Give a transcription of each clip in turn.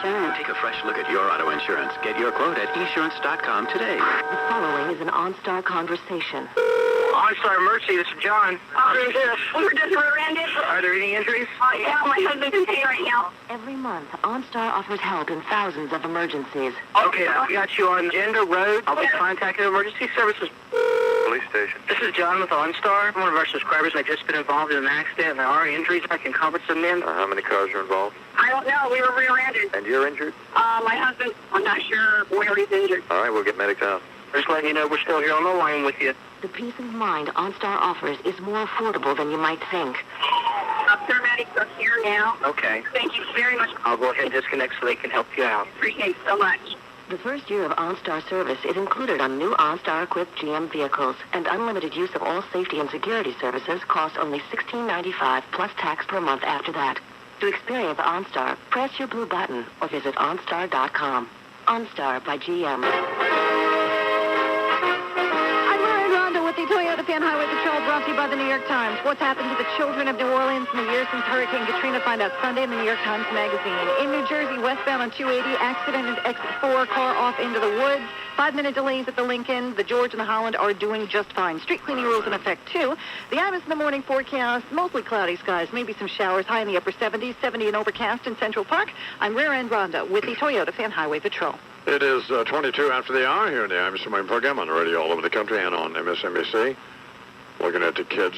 insurance. Take a fresh look at your auto insurance. Get your quote at esurance.com today. The following is an OnStar conversation. OnStar Emergency, this is John. Who's this? We were just rear-ended. Are there any injuries? Yeah, my husband's in pain right now. Every month, OnStar offers help in thousands of emergencies. Okay, I got you on Gender Road. I'll be contacting emergency services. Police station. This is John with OnStar. One of our subscribers had just been involved in an accident. There are injuries. I can comfort some men. How many cars are involved? I don't know. We were rear-ended. And you're injured? My husband, I'm not sure where he's injured. All right, we'll get medics out. Just letting you know we're still here on the line with you. The peace of mind OnStar offers is more affordable than you might think. Paramedics are here now. Okay. Thank you very much. I'll go ahead and disconnect so they can help you out. Appreciate it so much. The first year of OnStar service is included on new OnStar-equipped GM vehicles, and unlimited use of all safety and security services costs only $16.95 plus tax per month after that. To experience OnStar, press your blue button or visit OnStar.com. OnStar by GM. With the Toyota Fan Highway Patrol, brought to you by the New York Times. What's happened to the children of New Orleans in the years since Hurricane Katrina? Find out Sunday in the New York Times Magazine. In New Jersey, westbound on 280, accident at exit 4, car off into the woods. 5-minute delays at the Lincoln. The George and the Holland are doing just fine. Street cleaning rules in effect, too. The Imus in the morning forecast, mostly cloudy skies, maybe some showers, high in the upper 70s, 70 and overcast in Central Park. I'm Rear End Rhonda with the Toyota Fan Highway Patrol. It is 22 after the hour here in the Imus Morning program on the radio all over the country and on MSNBC. Looking at the kids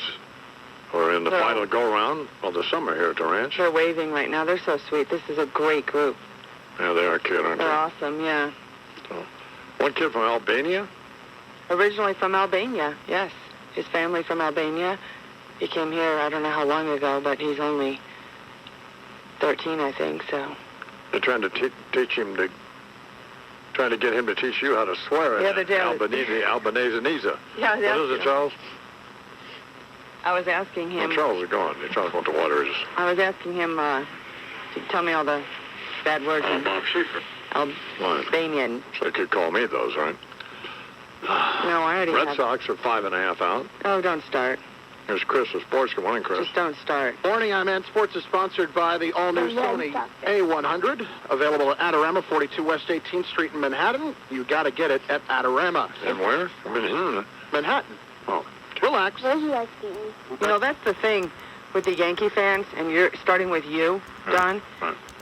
who are in the final go-round of the summer here at the ranch. They're waving right now. They're so sweet. This is a great group. Yeah, they are cute, aren't they? They're awesome, yeah. So, one kid from Albania? Originally from Albania, yes. His family from Albania. He came here, I don't know how long ago, but he's only 13, I think, so. They're trying to teach him to... Trying to get him to teach you how to swear Yeah, they're doing Albanese. Yeah, what is it, Charles? I was asking him... Oh, Charles is gone. Charles went to Waters. I was asking him to tell me all the bad words in Bob Schieffer. Albanian. So they could call me those, right? No, I already Red have... Sox are 5.5 out. Oh, don't start. Here's Chris with Sports. Good morning, Chris. Just don't start. Morning, I'm Ant. Sports is sponsored by the all-new Sony A100, available at Adorama, 42 West 18th Street in Manhattan. You got to get it at Adorama. And where? Manhattan. Oh. Relax. You know, that's the thing with the Yankee fans, and you're starting with you, Don,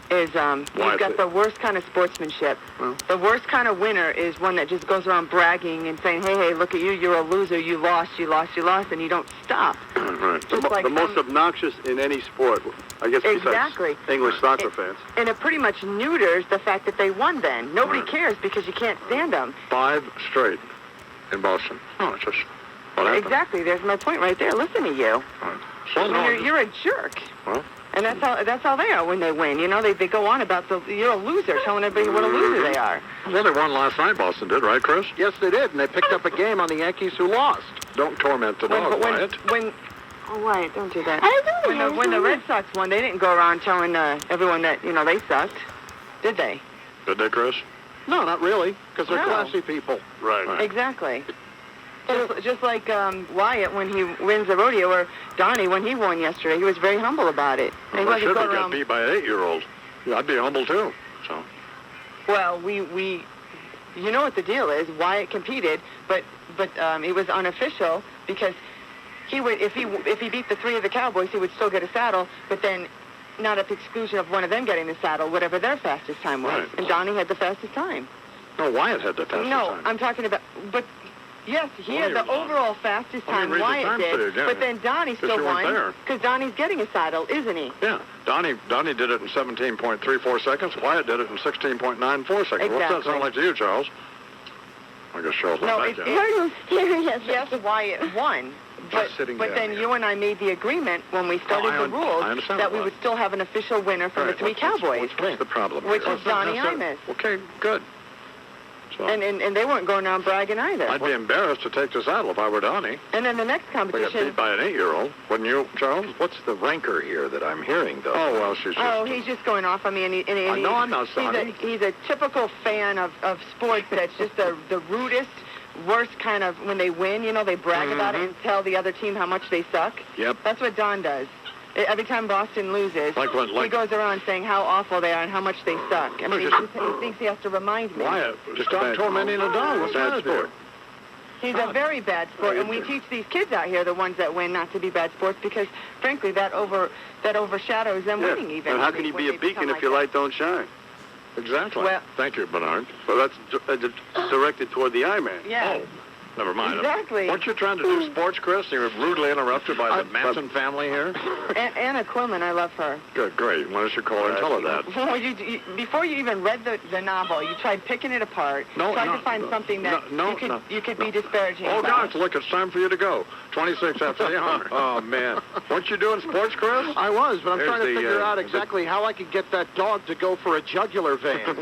is you've got the worst kind of sportsmanship. The worst kind of winner is one that just goes around bragging and saying, hey, look at you, you're a loser, you lost, and you don't stop. Right. The most obnoxious in any sport, I guess, exactly. besides English soccer fans. And it pretty much neuters the fact that they won then. Nobody cares because you can't stand them. 5 straight in Boston. Oh, it's just... What happened? Exactly. There's my point right there. Listen to you. You're a jerk. Well, and that's how they are when they win. You know, they go on about you're a loser, telling everybody what a loser they are. Well, they won last night, Boston did, right, Chris? Yes, they did, and they picked up a game on the Yankees who lost. Don't torment the dog, Wyatt. Oh, Wyatt, don't do that. When the Red Sox won, they didn't go around telling everyone that, they sucked, did they? Did they, Chris? No, not really, because they're classy people. Right. Exactly. Just like Wyatt when he wins the rodeo, or Donnie when he won yesterday, he was very humble about it. Well, I should have got beat by an 8-year-old. I'd be humble too. So. Well, you know what the deal is. Wyatt competed, but it was unofficial because he would if he beat the 3 of the Cowboys, he would still get a saddle, but then not at the exclusion of one of them getting the saddle, whatever their fastest time was. Right. And Donnie had the fastest time. No, Wyatt had the fastest time. No, I'm talking about yes, he had the overall fastest time, Wyatt did, but then Donnie still won, because Donnie's getting a saddle, isn't he? Yeah, Donnie did it in 17.34 seconds, Wyatt did it in 16.94 seconds. Exactly. What's that sound like to you, Charles? I guess Charles No, not it's back yet. serious. Yes, Wyatt won. But then you and I made the agreement when we started the rules that we would still have an official winner from the 3 Cowboys. What's the problem? Which is Donnie Imus. Okay, good. So, and they weren't going around bragging either. I'd be embarrassed to take the saddle if I were Donnie. And then the next competition... We got beat by an 8-year-old. Wouldn't you, Charles? What's the rancor here that I'm hearing, though? Oh, well, she's just... he's just going off on me. And no, I'm not sorry. He's a typical fan of sports that's just the rudest, worst kind of... When they win, they brag about it and tell the other team how much they suck. Yep. That's what Don does. Every time Boston loses, he goes around saying how awful they are and how much they suck. I mean, he thinks he has to remind me. Wyatt, just stop tormenting the dog. What's the matter? He's a very bad sport, and we teach these kids out here, the ones that win, not to be bad sports because, frankly, that overshadows them winning even. And how can you be a beacon if your light don't shine? Exactly. Well, thank you, Bernard. Well, that's directed toward the I-Man. Yeah. Oh, never mind. Exactly. Weren't you trying to do sports, Chris? You were rudely interrupted by the Manson family here. Anna Quinlan, I love her. Good, great. Why don't you call her and tell her that? Well, before you even read the novel, you tried picking it apart, tried to find something that you could be disparaging Oh, about. gosh, look, it's time for you to go. 26 after the hour. Oh, man. Weren't you doing sports, Chris? I was, but I'm There's trying to the, figure out exactly how I could get that dog to go for a jugular vein. That's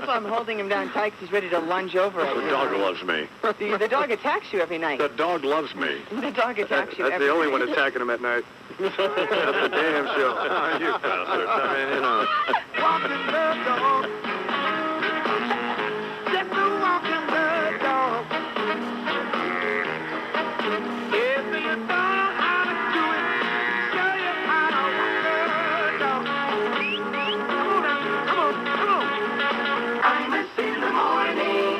why I'm holding him down tight 'cause he's ready to lunge over at The you. dog loves me. The dog attacks you every night. The dog loves me. The dog attacks you That's every the only night. one attacking him at night. That's the damn show. You bastard. I mean, you know. Walking the dog. Just a walking the dog. If you know how to do it, show you how to walk the dog. Come on. Imus in the morning.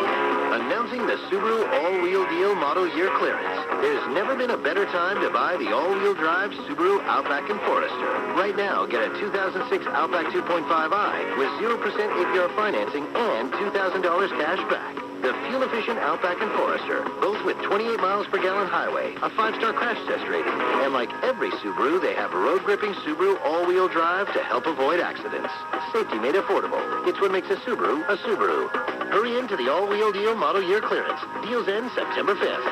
Announcing the Subaru all-wheel deal model year clearance. There's never been a better time to buy the all-wheel drive Subaru Outback and Forester. Right now, get a 2006 Outback 2.5i with 0% APR financing and $2,000 cash back. The fuel-efficient Outback and Forester, both with 28 miles per gallon highway, a 5-star crash test rating, and like every Subaru, they have road-gripping Subaru all-wheel drive to help avoid accidents. Safety made affordable. It's what makes a Subaru a Subaru. Hurry into the all-wheel deal model year clearance. Deals end September 5th.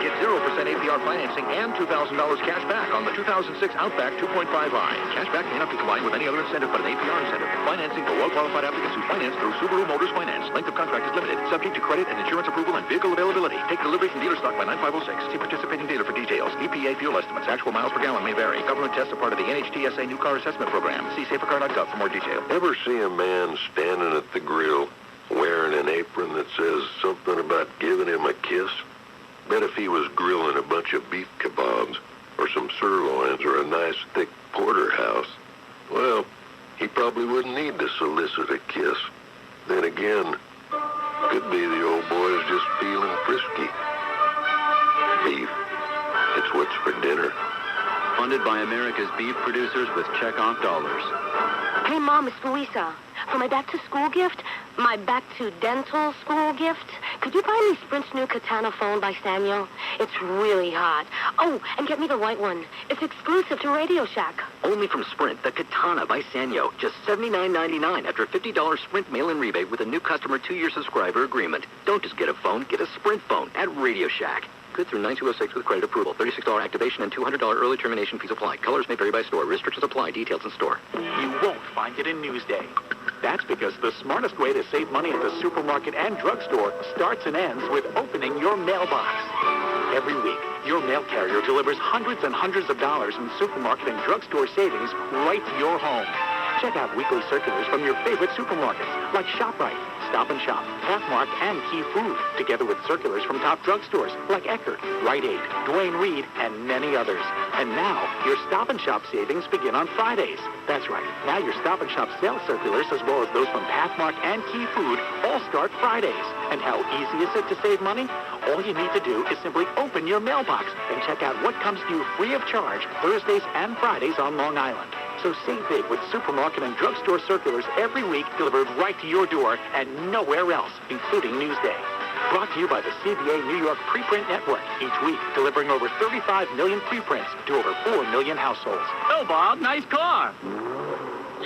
Get 0% APR financing and $2,000 cash back on the 2006 Outback 2.5i. Cash back may not be combined with any other incentive but an APR incentive. Financing for well-qualified applicants who finance through Subaru Motors Finance. Length of contract is limited. Subject to credit and insurance approval and vehicle availability. Take delivery from dealer stock by 9506. See participating dealer for details. EPA fuel estimates. Actual miles per gallon may vary. Government tests are part of the NHTSA New Car Assessment Program. See safercar.gov for more detail. Ever see a man standing at the grill wearing an apron that says something about giving him a kiss? Bet if he was grilling a bunch of beef kebabs or some sirloins or a nice thick porterhouse, well, he probably wouldn't need to solicit a kiss. Then again, could be the old boy's just feeling frisky. Beef, it's what's for dinner. Funded by America's beef producers with check-off dollars. Hey, Mom, it's Louisa. For my back-to-school gift, my back-to-dental school gift, could you buy me Sprint's new Katana phone by Sanyo? It's really hot. Oh, and get me the white one. It's exclusive to Radio Shack. Only from Sprint, the Katana by Sanyo. Just $79.99 after a $50 Sprint mail-in rebate with a new customer 2-year subscriber agreement. Don't just get a phone, get a Sprint phone at Radio Shack. Good through 9206 with credit approval. $36 activation and $200 early termination fees apply. Colors may vary by store. Restrictions apply. Details in store. You won't find it in Newsday. That's because the smartest way to save money at the supermarket and drugstore starts and ends with opening your mailbox. Every week, your mail carrier delivers hundreds and hundreds of dollars in supermarket and drugstore savings right to your home. Check out weekly circulars from your favorite supermarkets like ShopRite, Stop and Shop, Pathmark, and Key Food, together with circulars from top drugstores like Eckerd, Rite Aid, Duane Reade, and many others. And now, your Stop and Shop savings begin on Fridays. That's right. Now your Stop and Shop sales circulars, as well as those from Pathmark and Key Food, all start Fridays. And how easy is it to save money? All you need to do is simply open your mailbox and check out what comes to you free of charge Thursdays and Fridays on Long Island. So save big with supermarket and drugstore circulars every week delivered right to your door and nowhere else, including Newsday. Brought to you by the CBA New York Preprint Network, each week delivering over 35 million preprints to over 4 million households. Oh, Bob, nice car.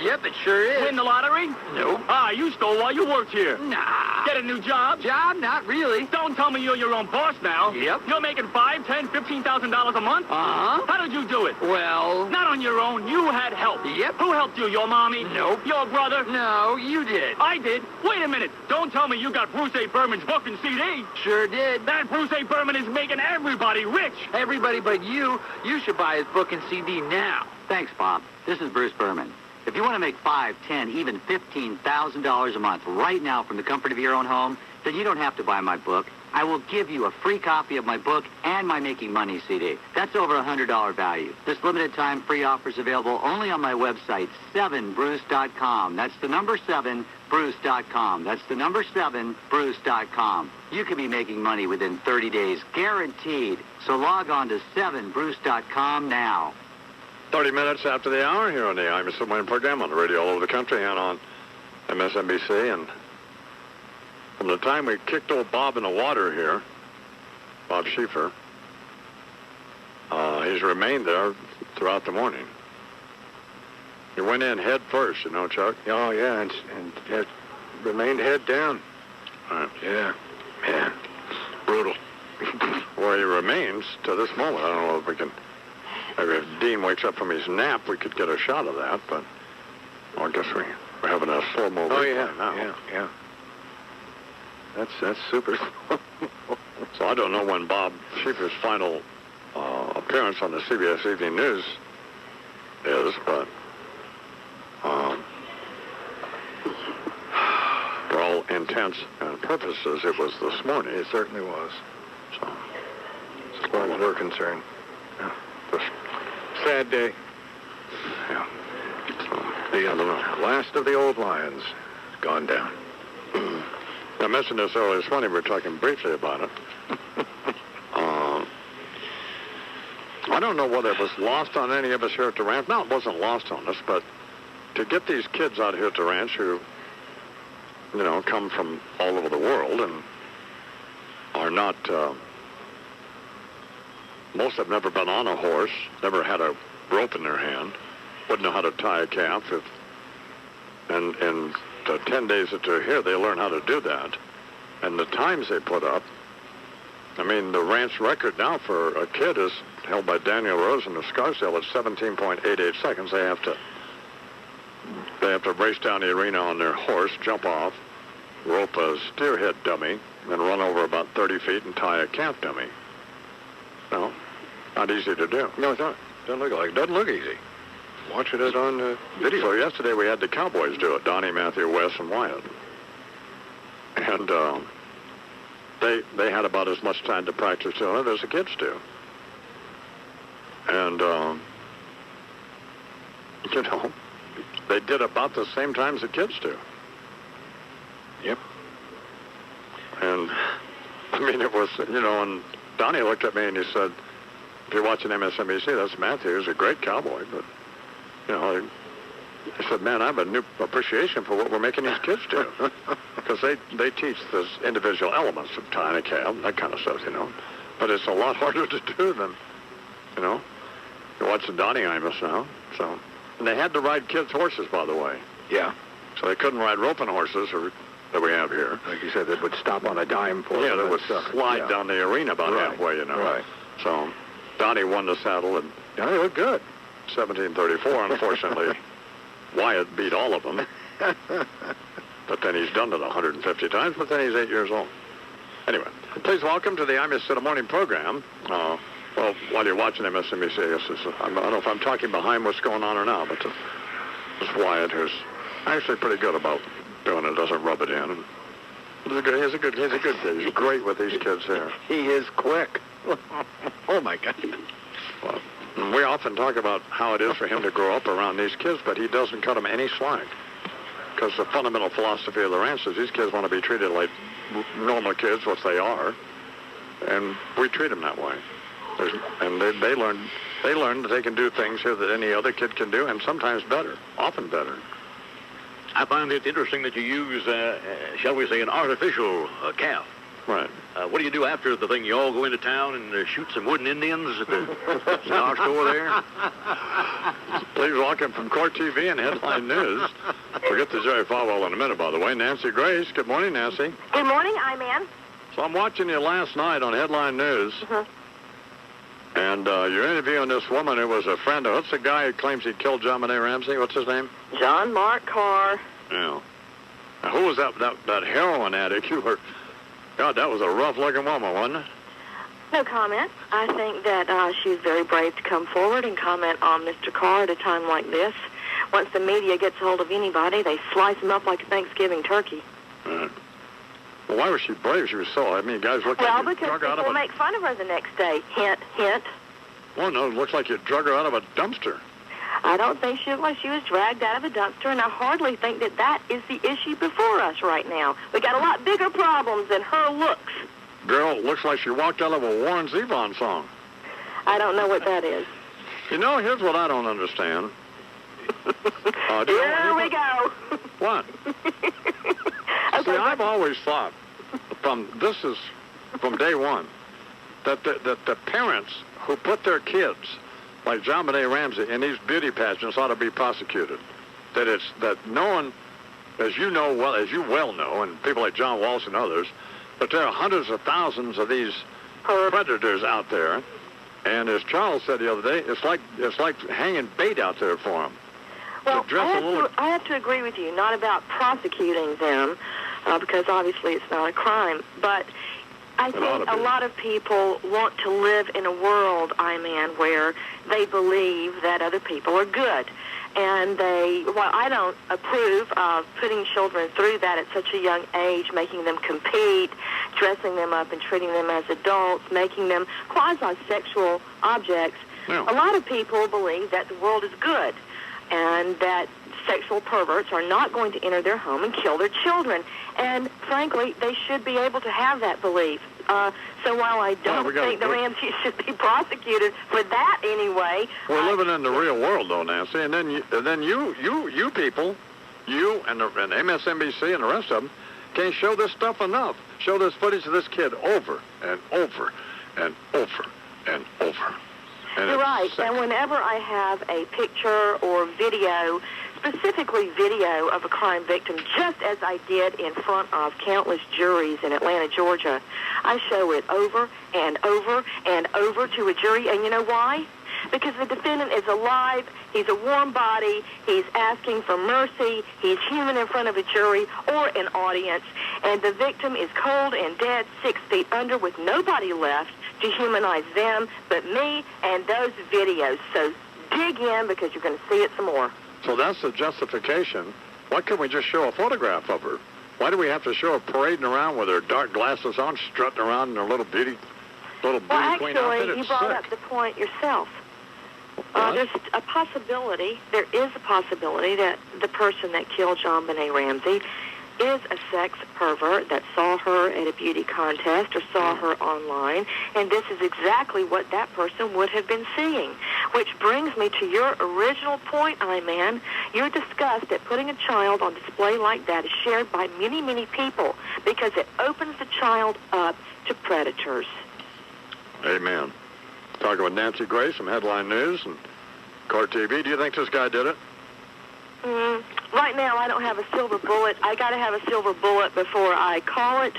Yep, it sure is. Win the lottery? Nope. Ah, you stole while you worked here. Nah. Get a new job? Job? Not really. Don't tell me you're your own boss now. Yep. You're making $5,000, $10,000, $15,000 a month? Uh-huh. How did you do it? Well... Not on your own. You had help. Yep. Who helped you? Your mommy? Nope. Your brother? No, you did. I did. Wait a minute. Don't tell me you got Bruce A. Berman's book and CD. Sure did. That Bruce A. Berman is making everybody rich. Everybody but you. You should buy his book and CD now. Thanks, Bob. This is Bruce Berman. If you want to make $5,000, $10,000, even $15,000 a month right now from the comfort of your own home, then you don't have to buy my book. I will give you a free copy of my book and my Making Money CD. That's over $100 value. This limited time free offer is available only on my website, 7bruce.com. That's the number 7bruce.com. That's the number 7bruce.com. You can be making money within 30 days, guaranteed. So log on to 7bruce.com now. 30 minutes after the hour here on the Imus Aug program on the radio all over the country and on MSNBC. And from the time we kicked old Bob in the water here, Bob Schieffer, he's remained there throughout the morning. He went in head first, you know, Chuck? Oh, yeah, and it remained head down. Right. Yeah, man, brutal. Where he remains to this moment. I don't know if we can, maybe if Dean wakes up from his nap, we could get a shot of that, but well, I guess we're having a slow-mo replay now. Yeah. That's super. So I don't know when Bob Schieffer's final appearance on the CBS Evening News is, but for all intents and purposes, it was this morning. It certainly was. So, as far as we're concerned. Yeah. Sad day. Yeah. The last of the old lions has gone down. I mentioned this earlier this morning. We were talking briefly about it. I don't know whether it was lost on any of us here at the ranch. No, it wasn't lost on us, but to get these kids out here at the ranch who, you know, come from all over the world and are not, most have never been on a horse, never had a rope in their hand, wouldn't know how to tie a calf. And the 10 days that they're here, they learn how to do that. And the times they put up, I mean, the ranch record now for a kid is held by Daniel Rosen of Scarsdale at 17.88 seconds. They have to race down the arena on their horse, jump off, rope a steerhead dummy, and run over about 30 feet and tie a calf dummy. No, not easy to do. No, it's not. Doesn't look easy. Watching it on video. So yesterday we had the Cowboys do it, Donnie, Matthew, Wes, and Wyatt. And they had about as much time to practice doing it as the kids do. And, you know, they did about the same times the kids do. Yep. And, I mean, it was, you know, and Donnie looked at me and he said, if you're watching MSNBC, that's Matthew. He's a great cowboy, but, you know, I said, man, I have a new appreciation for what we're making these kids do. Because they teach those individual elements of tying a calf, that kind of stuff, you know. But it's a lot harder to do than, you know. You're watching Donnie Imus now. So, and they had to ride kids' horses, by the way. Yeah. So they couldn't ride roping horses that we have here. Like you said, they would stop on a dime for Yeah, them. they would slide down the arena about halfway, you know. Right. So Donnie won the saddle, and yeah, they look good. 1734, unfortunately. Wyatt beat all of them. But then he's done it 150 times, but then he's 8 years old. Anyway, please welcome to the Imus in the Morning program. Well, while you're watching MSNBC, I don't know if I'm talking behind what's going on or not, but this Wyatt, who's actually pretty good about doing it, doesn't rub it in. He's a good kid. He's great with these kids here. He is quick. Oh, my God. Well, we often talk about how it is for him to grow up around these kids, but he doesn't cut them any slack. Because the fundamental philosophy of the ranch is these kids want to be treated like normal kids, which they are, and we treat them that way. And they learn that they can do things here that any other kid can do, and sometimes better, often better. I find it interesting that you use, shall we say, an artificial calf. Right. What do you do after the thing? You all go into town and shoot some wooden Indians at the cigar store there? Please welcome from Court TV and Headline News. We'll get to Jerry Falwell in a minute, by the way. Nancy Grace. Good morning, Nancy. Good morning, I'm So I'm watching you last night on Headline News. And you're interviewing this woman who was a friend of, what's the guy who claims he killed John Benet Ramsey? What's his name? John Mark Carr. Yeah. Now, who was that heroin addict you were... God, that was a rough-looking woman, wasn't it? No comment. I think that she was very brave to come forward and comment on Mr. Carr at a time like this. Once the media gets hold of anybody, they slice them up like a Thanksgiving turkey. Right. Well, why was she brave? She was so, I mean, guys look Well, like you because drug her out of people a... make fun of her the next day. Hint, hint. Well, no, it looks like you drug her out of a dumpster. I don't think she looked like she was dragged out of a dumpster, and I hardly think that that is the issue before us right now. We got a lot bigger problems than her looks. Girl, looks like she walked out of a Warren Zevon song. I don't know what that is. You know, here's what I don't understand. Here we go. What? See, I've always thought, from day one, that the parents who put their kids, like John Benet Ramsey, in these beauty pageants ought to be prosecuted. That no one, as you well know, and people like John Walsh and others, but there are hundreds of thousands of these predators out there, and as Charles said the other day, it's like hanging bait out there for them. Well, I have to agree with you, not about prosecuting them, because obviously it's not a crime, but I think a lot of people want to live in a world, where they believe that other people are good. And while I don't approve of putting children through that at such a young age, making them compete, dressing them up and treating them as adults, making them quasi-sexual objects, a lot of people believe that the world is good and that sexual perverts are not going to enter their home and kill their children. And frankly, they should be able to have that belief. So while I don't think the Ramseys should be prosecuted for that anyway, we're living in the real world, though, Nancy. And then you people, you and MSNBC and the rest of them, can't show this stuff enough. Show this footage of this kid over and over and over and over. And you're right. And whenever I have a picture or video, specifically video of a crime victim, just as I did in front of countless juries in Atlanta, Georgia, I show it over and over and over to a jury. And you know why? Because the defendant is alive, he's a warm body, he's asking for mercy, he's human in front of a jury or an audience, and the victim is cold and dead 6 feet under with nobody left to humanize them but me and those videos. So dig in, because you're going to see it some more. So that's the justification. Why can't we just show a photograph of her? Why do we have to show her parading around with her dark glasses on, strutting around in her little beauty queen outfit? Well, actually, you brought sick. up the point yourself. There's a possibility, there is a possibility that the person that killed John Benet Ramsey is a sex pervert that saw her at a beauty contest or saw her online, and this is exactly what that person would have been seeing. Which brings me to your original point, I-Man. Your disgust at putting a child on display like that is shared by many, many people because it opens the child up to predators. Amen. Talking with Nancy Grace from Headline News and Court TV. Do you think this guy did it? Right now, I don't have a silver bullet. I got to have a silver bullet before I call it,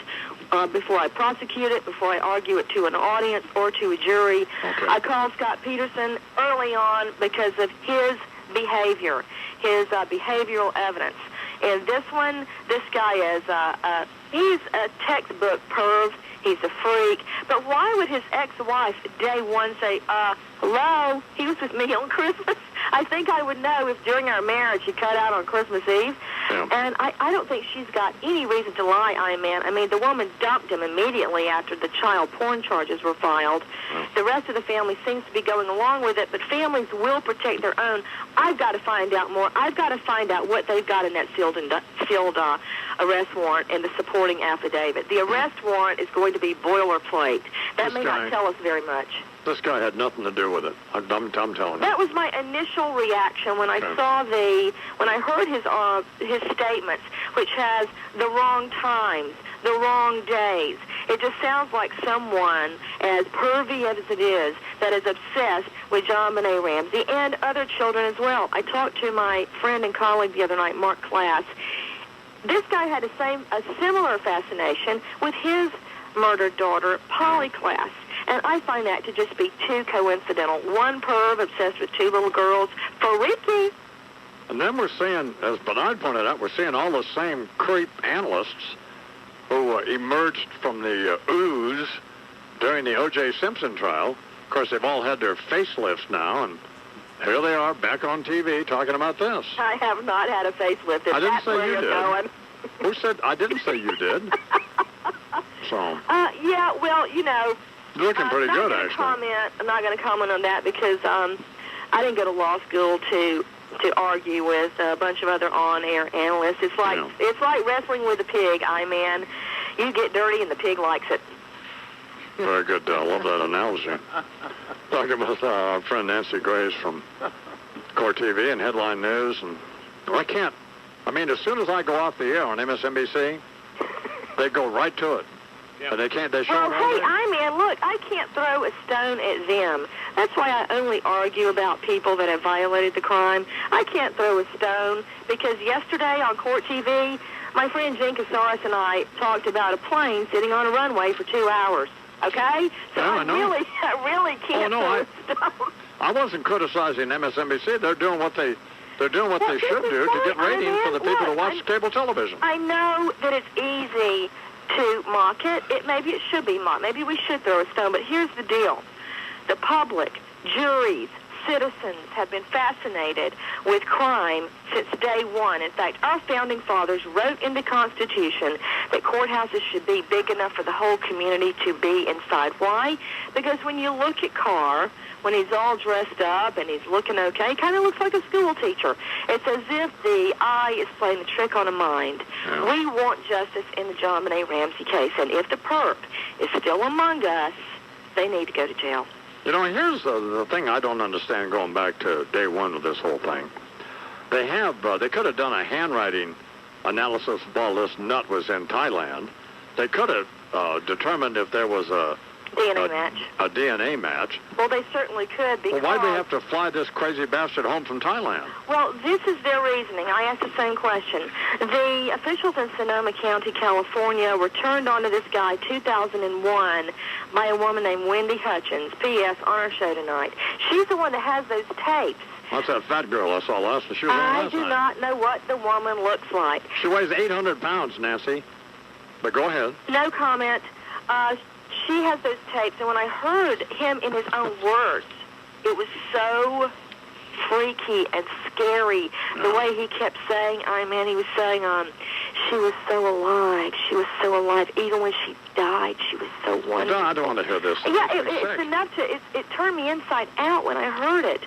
before I prosecute it, before I argue it to an audience or to a jury. Okay. I called Scott Peterson early on because of his behavior, his behavioral evidence. And this one, this guy is, he's a textbook perv. He's a freak. But why would his ex-wife, day one, say, hello, he was with me on Christmas? I think I would know if during our marriage he cut out on Christmas Eve. Yeah. And I don't think she's got any reason to lie, I-Man. I mean, the woman dumped him immediately after the child porn charges were filed. The rest of the family seems to be going along with it, but families will protect their own. I've got to find out more. I've got to find out what they've got in that sealed arrest warrant and the supporting affidavit. The arrest warrant is going to be boilerplate. That may not tell us very much. This guy had nothing to do with it. I'm telling you. That was my initial reaction when I saw when I heard his statements, which has the wrong times, the wrong days. It just sounds like someone, as pervy as it is, that is obsessed with John Benet Ramsey and other children as well. I talked to my friend and colleague the other night, Mark Class. This guy had a similar fascination with his murdered daughter, Polly Class. And I find that to just be too coincidental. One perv obsessed with two little girls. Freaky. And then we're seeing, as Bernard pointed out, we're seeing all the same creep analysts who emerged from the ooze during the O.J. Simpson trial. Of course, they've all had their facelifts now, and here they are back on TV talking about this. I have not had a facelift. I didn't say you did. Who said? I didn't say you did. So. Yeah, well, you know. You're looking pretty good, actually. I'm not going to comment on that because I didn't go to law school to argue with a bunch of other on-air analysts. It's like wrestling with a pig, man. You get dirty and the pig likes it. Very good. I love that analogy. Talking with our friend Nancy Grace from Court TV and Headline News, and as soon as I go off the air on MSNBC, they go right to it. Yeah. And they show well, hey, man, look, I can't throw a stone at them. That's why I only argue about people that have violated the crime. I can't throw a stone because yesterday on Court TV, my friend Jen Casares and I talked about a plane sitting on a runway for 2 hours. Okay? So I really can't throw a stone. I wasn't criticizing MSNBC. They're doing what they should do to get ratings for the people who watch cable television. I know that it's easy to mock it. Maybe it should be mocked. Maybe we should throw a stone. But here's the deal. The public, juries, citizens have been fascinated with crime since day one. In fact, our founding fathers wrote in the Constitution that courthouses should be big enough for the whole community to be inside. Why? Because when you look at Carr, when he's all dressed up and he's looking okay, he kind of looks like a school teacher. It's as if the eye is playing a trick on a mind. Yeah. We want justice in the John Benet Ramsey case, and if the perp is still among us, they need to go to jail. You know, here's the thing I don't understand going back to day one of this whole thing. They could have done a handwriting analysis while this nut was in Thailand. They could have determined if there was a DNA match. Well, they certainly could because... Well, why'd they have to fly this crazy bastard home from Thailand? Well, this is their reasoning. I asked the same question. The officials in Sonoma County, California, were turned onto this guy 2001 by a woman named Wendy Hutchins. P.S. on our show tonight. She's the one that has those tapes. What's that fat girl I saw last night? She was on last night. I do not know what the woman looks like. She weighs 800 pounds, Nancy. But go ahead. No comment. She has those tapes, and when I heard him in his own words, it was so freaky and scary. The way he kept saying, he was saying, she was so alive. She was so alive. Even when she died, she was so wonderful. I don't want to hear this. Yeah, it's enough to, it turned me inside out when I heard it.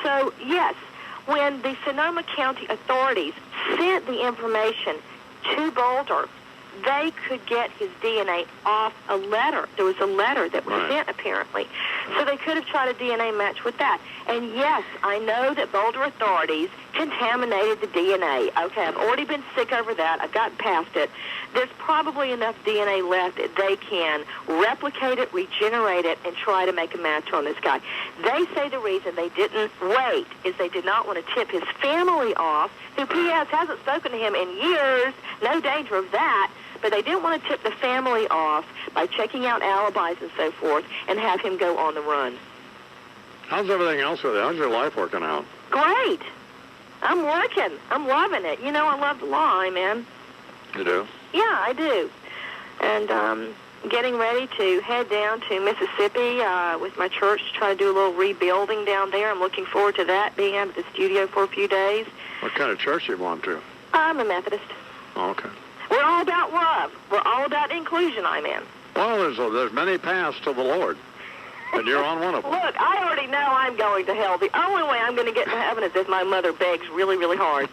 So, yes, when the Sonoma County authorities sent the information to Boulder, they could get his DNA off a letter. There was a letter that was sent, apparently. So they could have tried a DNA match with that. And yes, I know that Boulder authorities contaminated the DNA. Okay, I've already been sick over that. I've gotten past it. There's probably enough DNA left that they can replicate it, regenerate it, and try to make a match on this guy. They say the reason they didn't wait is they did not want to tip his family off, who P.S. hasn't spoken to him in years. No danger of that. But they didn't want to tip the family off by checking out alibis and so forth and have him go on the run. How's everything else with it? How's your life working out? Great. I'm working. I'm loving it. You know, I love the law, man. You do? Yeah, I do. And getting ready to head down to Mississippi with my church to try to do a little rebuilding down there. I'm looking forward to that, being out of the studio for a few days. What kind of church you belong to? I'm a Methodist. Oh, okay. We're all about love. We're all about inclusion, Well, there's many paths to the Lord, and you're on one of them. Look, I already know I'm going to hell. The only way I'm going to get to heaven is if my mother begs really, really hard.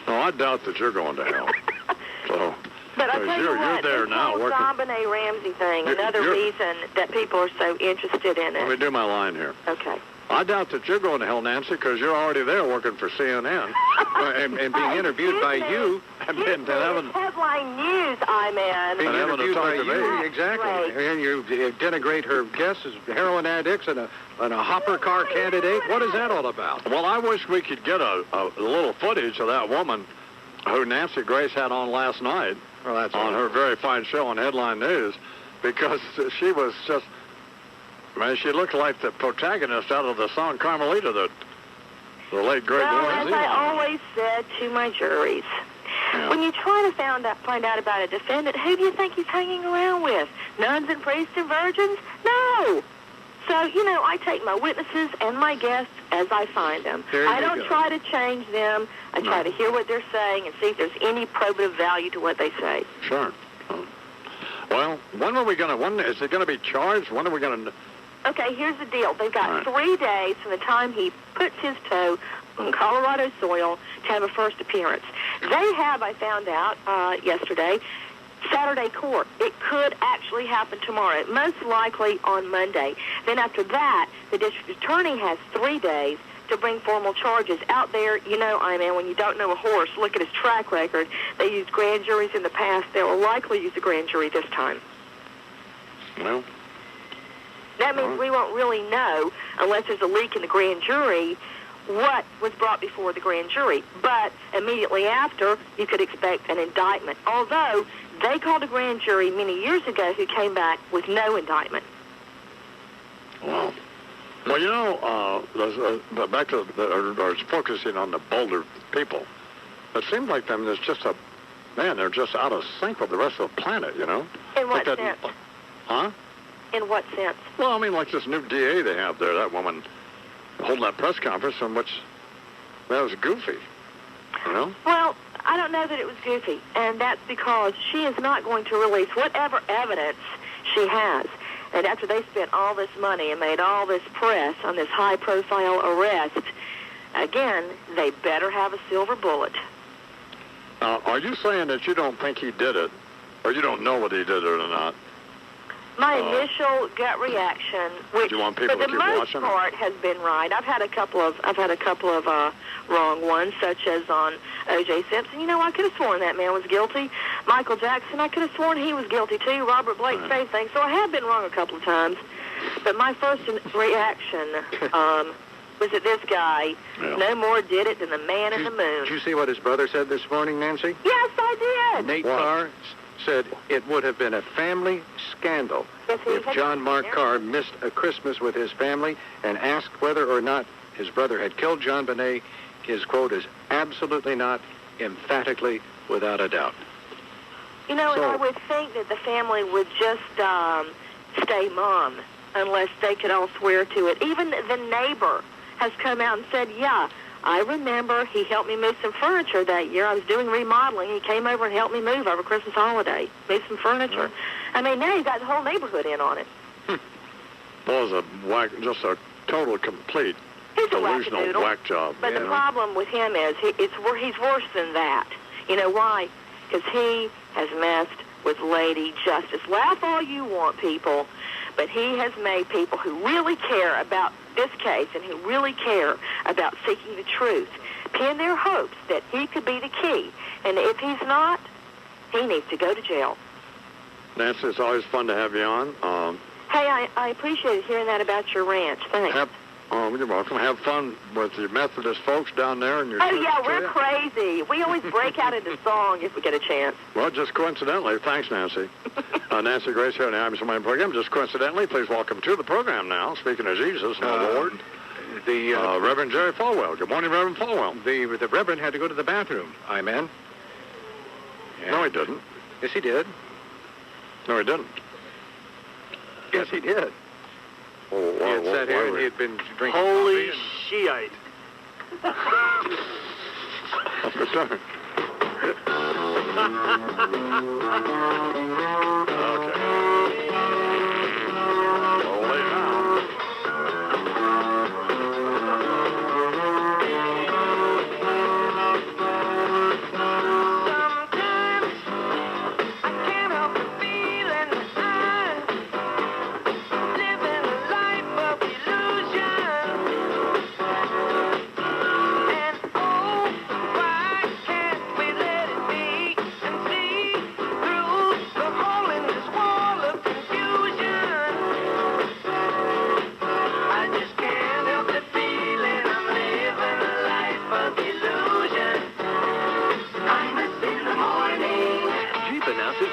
No, I doubt that you're going to hell. So, but I tell you what, you're there now this whole John Benet Ramsey thing, another reason that people are so interested in it. Let me do my line here. Okay. I doubt that you're going to hell, Nancy, because you're already there working for CNN and being interviewed by you. And having headline news, being interviewed by you, exactly. Right. And you denigrate her guests as heroin addicts and a hopper car candidate. What is that all about? Well, I wish we could get a little footage of that woman who Nancy Grace had on last night on her very fine show on Headline News, because she was just... Man, she looked like the protagonist out of the song Carmelita, the late great Warren Zevon. As I always said to my juries, when you try to find out about a defendant, who do you think he's hanging around with? Nuns and priests and virgins? No. So, you know, I take my witnesses and my guests as I find them. I don't try to change them. I try to hear what they're saying and see if there's any probative value to what they say. Sure. Well, when is it going to be charged? When are we going to... Okay, here's the deal. They've got 3 days from the time he puts his toe on Colorado soil to have a first appearance. They have, I found out yesterday, Saturday court. It could actually happen tomorrow, most likely on Monday. Then after that, the district attorney has 3 days to bring formal charges. Out there, you know, when you don't know a horse, look at his track record. They used grand juries in the past. They will likely use a grand jury this time. Well... That means we won't really know, unless there's a leak in the grand jury, what was brought before the grand jury. But immediately after, you could expect an indictment. Although, they called a grand jury many years ago who came back with no indictment. Wow. Well, you know, back to focusing on the Boulder people. It seems like them, there's just they're just out of sync with the rest of the planet, you know? In what sense? Huh? In what sense? Well, I mean, like this new DA they have there, that woman holding that press conference in which that was goofy, you know? Well, I don't know that it was goofy, and that's because she is not going to release whatever evidence she has. And after they spent all this money and made all this press on this high-profile arrest, again, they better have a silver bullet. Are you saying that you don't think he did it, or you don't know whether he did it or not? My initial gut reaction, which you want people for the to keep most watching? part has been right. I've had a couple of wrong ones, such as on O.J. Simpson. You know, I could have sworn that man was guilty. Michael Jackson, I could have sworn he was guilty too. Robert Blake, same thing. So I have been wrong a couple of times. But my first reaction was that this guy no more did it than the man in the moon. Did you see what his brother said this morning, Nancy? Yes, I did. Nate Carr said it would have been a family scandal if John Mark Carr missed a Christmas with his family and asked whether or not his brother had killed John Bonet. His quote is absolutely not, emphatically, without a doubt. You know, and I would think that the family would just stay mum unless they could all swear to it. Even the neighbor has come out and said, yeah, I remember he helped me move some furniture that year. I was doing remodeling. He came over and helped me move over Christmas holiday, move some furniture. I mean, now you got the whole neighborhood in on it. Well, it was just a total, complete, delusional whack job. But the problem with him is he's worse than that. You know why? Because he has messed with Lady Justice. Laugh all you want, people, but he has made people who really care about this case and who really care about seeking the truth pin their hopes that he could be the key. And if he's not, he needs to go to jail. Nancy, it's always fun to have you on. Hey, I appreciated hearing that about your ranch. Thanks. You're welcome. Have fun with the Methodist folks down there. And your we're crazy. We always break out into song if we get a chance. Well, just coincidentally. Thanks, Nancy. Nancy Grace here on the Imus Mind program. Just coincidentally, please welcome to the program now, speaking of Jesus and the Lord, the Reverend Jerry Falwell. Good morning, Reverend Falwell. The Reverend had to go to the bathroom. Amen. Yeah. No, he didn't. Yes, he did. No, he didn't. Yes, he did. Oh, he had sat here and he had been drinking Holy coffee Shiite. Good turn. Okay. Slowly now.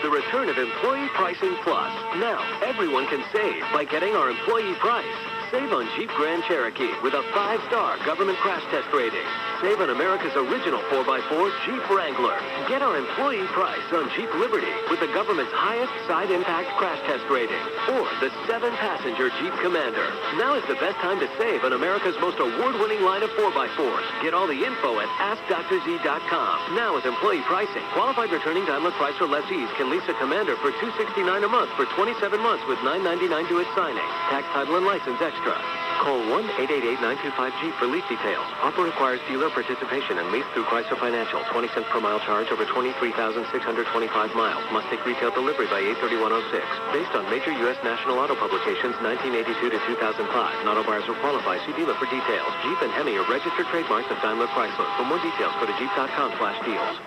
The return of Employee Pricing Plus. Now, everyone can save by getting our employee price. Save on Jeep Grand Cherokee with a 5-star government crash test rating. save on America's original 4x4 Jeep Wrangler. Get our employee price on Jeep Liberty with the government's highest side impact crash test rating. Or the 7-passenger Jeep Commander. Now is the best time to save on America's most award-winning line of 4x4s. Get all the info at AskDrZ.com. Now with employee pricing, qualified returning Daimler Chrysler lessees can lease a Commander for $269 a month for 27 months with $999 due at signing. Tax, title, and license extra. Call 1-888-925-JEEP for lease details. Offer requires dealer participation and lease through Chrysler Financial. 20 cents per mile charge over 23,625 miles. Must take retail delivery by 8/31/06. Based on major U.S. national auto publications 1982 to 2005. Not all buyers will qualify. See dealer for details. Jeep and Hemi are registered trademarks of Daimler Chrysler. For more details, go to jeep.com/deals.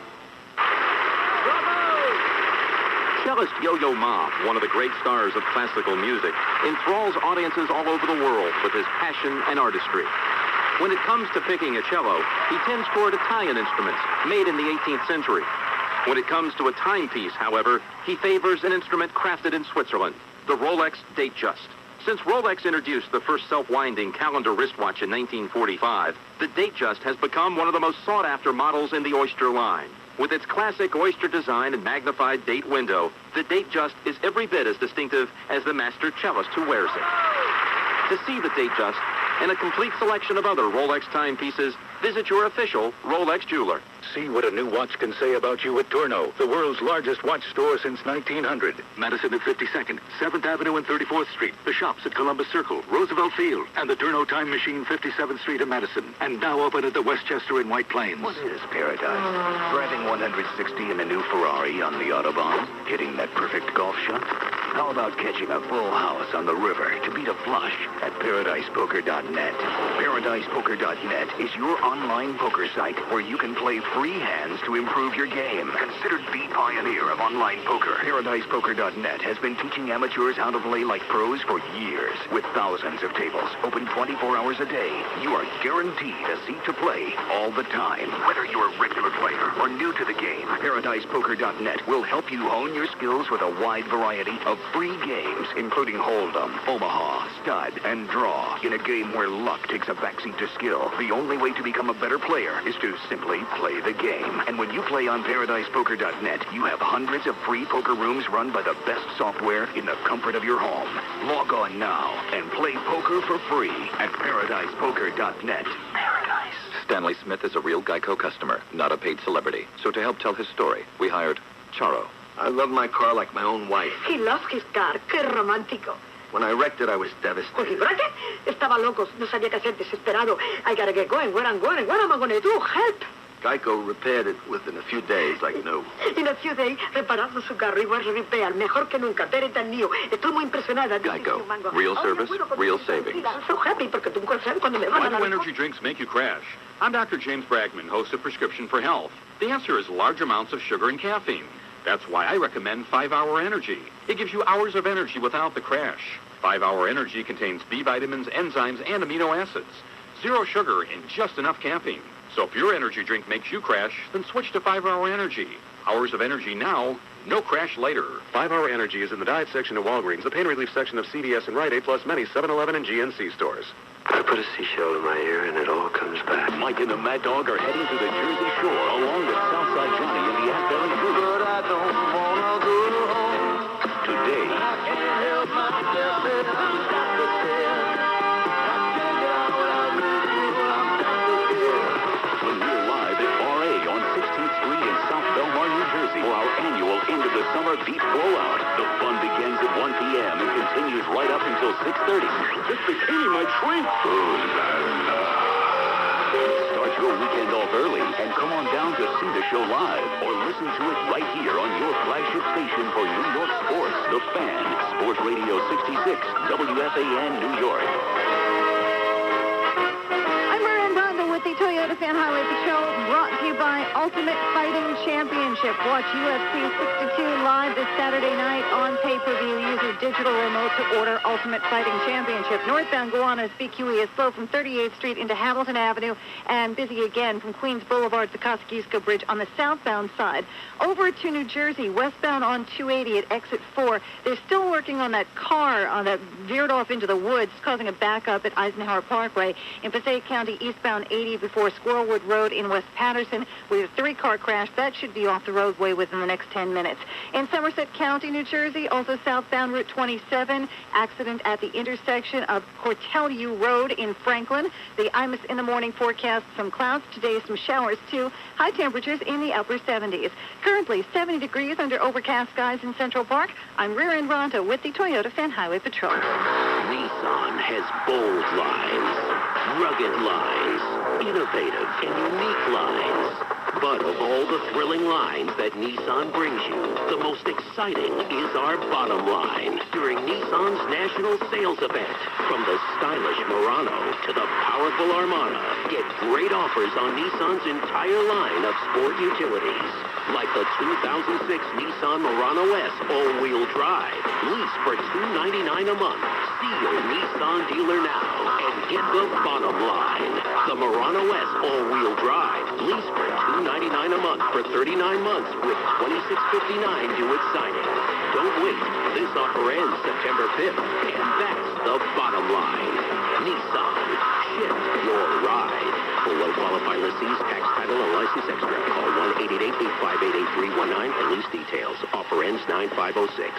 Cellist Yo-Yo Ma, one of the great stars of classical music, enthralls audiences all over the world with his passion and artistry. When it comes to picking a cello, he tends toward Italian instruments made in the 18th century. When it comes to a timepiece, however, he favors an instrument crafted in Switzerland, the Rolex Datejust. Since Rolex introduced the first self-winding calendar wristwatch in 1945, the Datejust has become one of the most sought-after models in the Oyster line. With its classic oyster design and magnified date window, the Datejust is every bit as distinctive as the master cellist who wears it. To see the Datejust and a complete selection of other Rolex timepieces, visit your official Rolex jeweler. See what a new watch can say about you at Tourneau, the world's largest watch store since 1900. Madison at 52nd, 7th Avenue and 34th Street. The shops at Columbus Circle, Roosevelt Field, and the Tourneau Time Machine, 57th Street in Madison. And now open at the Westchester in White Plains. What is paradise? Driving 160 in a new Ferrari on the Autobahn? Hitting that perfect golf shot? How about catching a full house on the river to beat a flush at ParadisePoker.net? ParadisePoker.net is your online poker site where you can play free hands to improve your game. Considered the pioneer of online poker, ParadisePoker.net has been teaching amateurs how to play like pros for years. With thousands of tables open 24 hours a day, you are guaranteed a seat to play all the time. Whether you're a regular player or new to the game, ParadisePoker.net will help you hone your skills with a wide variety of free games, including Hold'em, Omaha, Stud, and Draw. In a game where luck takes a backseat to skill, the only way to become a better player is to simply play the game. And when you play on ParadisePoker.net, you have hundreds of free poker rooms run by the best software in the comfort of your home. Log on now and play poker for free at ParadisePoker.net. Paradise. Stanley Smith is a real Geico customer, not a paid celebrity. So to help tell his story, we hired Charo. I love my car like my own wife. He loves his car. Qué romántico. When I wrecked it, I was devastated. ¿Por qué? Estaba loco. No sabía qué hacer. Desesperado. I gotta get going. Where I'm going? What am I gonna do? Help! Geico repaired it within a few days, like new. In a few days, repararon su carro. Igual repair. Mejor que nunca. Better than new. Estoy muy impresionada. Geico. Real service, real savings. I'm so happy porque tú sabes cuando me van a Why do energy drinks make you crash? I'm Dr. James Bragman, host of Prescription for Health. The answer is large amounts of sugar and caffeine. That's why I recommend 5-Hour Energy. It gives you hours of energy without the crash. 5-Hour Energy contains B vitamins, enzymes, and amino acids. Zero sugar and just enough caffeine. So if your energy drink makes you crash, then switch to 5-Hour Energy. Hours of energy now, no crash later. 5-Hour Energy is in the diet section of Walgreens, the pain relief section of CVS and Rite Aid, plus many 7-Eleven and GNC stores. I put a seashell in my ear and it all comes back. Mike and the Mad Dog are heading to the Jersey Shore along with Southside Johnny and the Asbury Group. But I don't wanna go home today. I can't help myself and I'm got to tell. When we're live at RA on 16th Street in South Belmar, New Jersey for our annual end of the summer beach blowout. The fun begins at 1 p.m. and continues right up until 6:30. This bikini might shrink. Start your weekend off early and come on down to see the show live or listen to it right here on your flagship station for New York sports, The Fan, Sports Radio 66, WFAN, New York. I'm Miranda with the Toyota Fan Highway Patrol, brought to you by Ultimate Fighting Championship. Watch UFC 62 live this Saturday night on pay-per-view. Use your digital remote to order Ultimate Fighting Championship. Northbound Gowanus BQE is slow from 38th Street into Hamilton Avenue and busy again from Queens Boulevard to Kosciuszko Bridge on the southbound side. Over to New Jersey, westbound on 280 at exit 4. They're still working on that car that veered off into the woods, causing a backup at Eisenhower Parkway. In Passaic County, eastbound 80 before Squirrelwood Road in West Patterson with a 3-car crash. That should be off the roadway within the next 10 minutes. In Somerset County, New Jersey, also southbound Route 27, accident at the intersection of Cortelyou Road in Franklin. The Imus in the morning forecast, some clouds. Today, some showers, too. High temperatures in the upper 70s. Currently, 70 degrees under overcast skies in Central Park. I'm Rear-End Ronda with the Toyota Fan Highway Patrol. Nissan has bold lines, rugged lines, innovative and unique lines. But of all the thrilling lines that Nissan brings you, the most exciting is our bottom line during Nissan's national sales event. From the stylish Murano to the powerful Armada, get great offers on Nissan's entire line of sport utilities. Like the 2006 Nissan Murano S all-wheel drive. Lease for $299 a month. See your Nissan dealer now and get the bottom line. The Murano S all-wheel drive. Lease for $299 a month for 39 months with $26.59 due at signing. Don't wait. This offer ends September 5th. And that's the bottom line. Nissan. Shift your ride. For well-qualified lessees, tax title, and license extra. Call 1-888-858-8319 for lease details. Offer ends 9/5/06.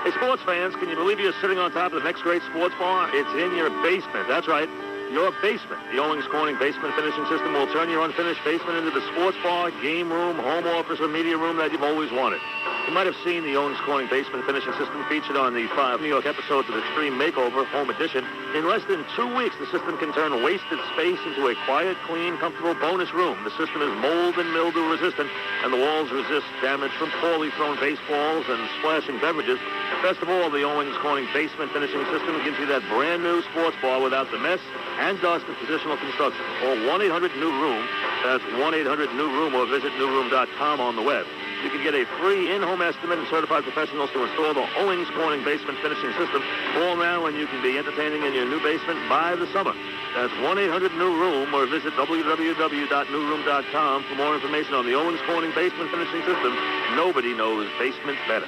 Hey, sports fans, can you believe you're sitting on top of the next great sports bar? It's in your basement. That's right, your basement. The Owings Corning Basement Finishing System will turn your unfinished basement into the sports bar, game room, home office, or media room that you've always wanted. You might have seen the Owings Corning Basement Finishing System featured on the 5 New York episodes of Extreme Makeover Home Edition. In less than 2 weeks, the system can turn wasted space into a quiet, clean, comfortable bonus room. The system is mold and mildew resistant, and the walls resist damage from poorly thrown baseballs and splashing beverages. Best of all, the Owings Corning Basement Finishing System gives you that brand new sports bar without the mess and dust of traditional construction. Call 1-800-NEW-ROOM. That's 1-800-NEW-ROOM, or visit newroom.com on the web. You can get a free in-home estimate and certified professionals to install the Owings Corning Basement Finishing System. Call now and you can be entertaining in your new basement by the summer. That's 1-800-NEW-ROOM, or visit www.newroom.com for more information on the Owings Corning Basement Finishing System. Nobody knows basements better.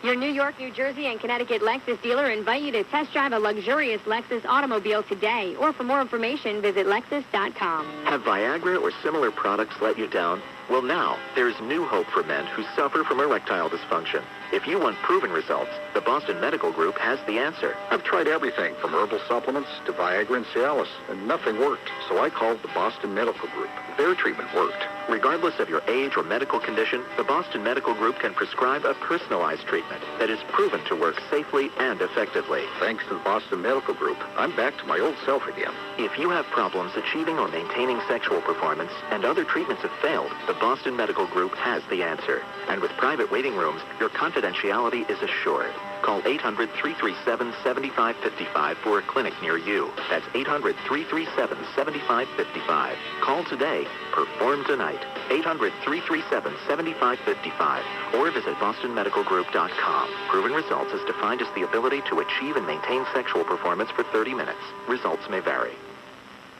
Your New York, New Jersey, and Connecticut Lexus dealer invite you to test drive a luxurious Lexus automobile today. Or for more information, visit Lexus.com. Have Viagra or similar products let you down? Well, now, there's new hope for men who suffer from erectile dysfunction. If you want proven results, the Boston Medical Group has the answer. I've tried everything from herbal supplements to Viagra and Cialis, and nothing worked. So I called the Boston Medical Group. Their treatment worked. Regardless of your age or medical condition, the Boston Medical Group can prescribe a personalized treatment that is proven to work safely and effectively. Thanks to the Boston Medical Group, I'm back to my old self again. If you have problems achieving or maintaining sexual performance and other treatments have failed, the Boston Medical Group has the answer. And with private waiting rooms, your confidentiality is assured. Call 800-337-7555 for a clinic near you. That's 800-337-7555. Call today. Perform tonight. 800-337-7555. Or visit bostonmedicalgroup.com. Proven results is defined as the ability to achieve and maintain sexual performance for 30 minutes. Results may vary.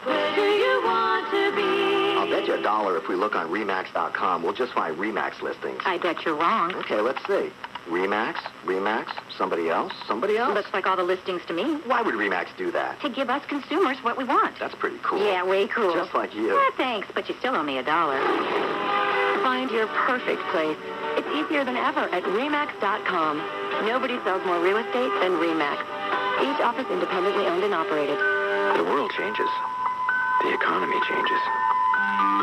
Where do you want to be? I'll bet you $1 if we look on Remax.com. We'll just find Remax listings. I bet you're wrong. Okay, let's see. Remax, somebody else. Looks like all the listings to me. Why would Remax do that? To give us consumers what we want. That's pretty cool. Yeah, way cool. Just like you. Thanks, but you still owe me $1. Find your perfect place. It's easier than ever at Remax.com. Nobody sells more real estate than Remax. Each office independently owned and operated. The world changes. The economy changes.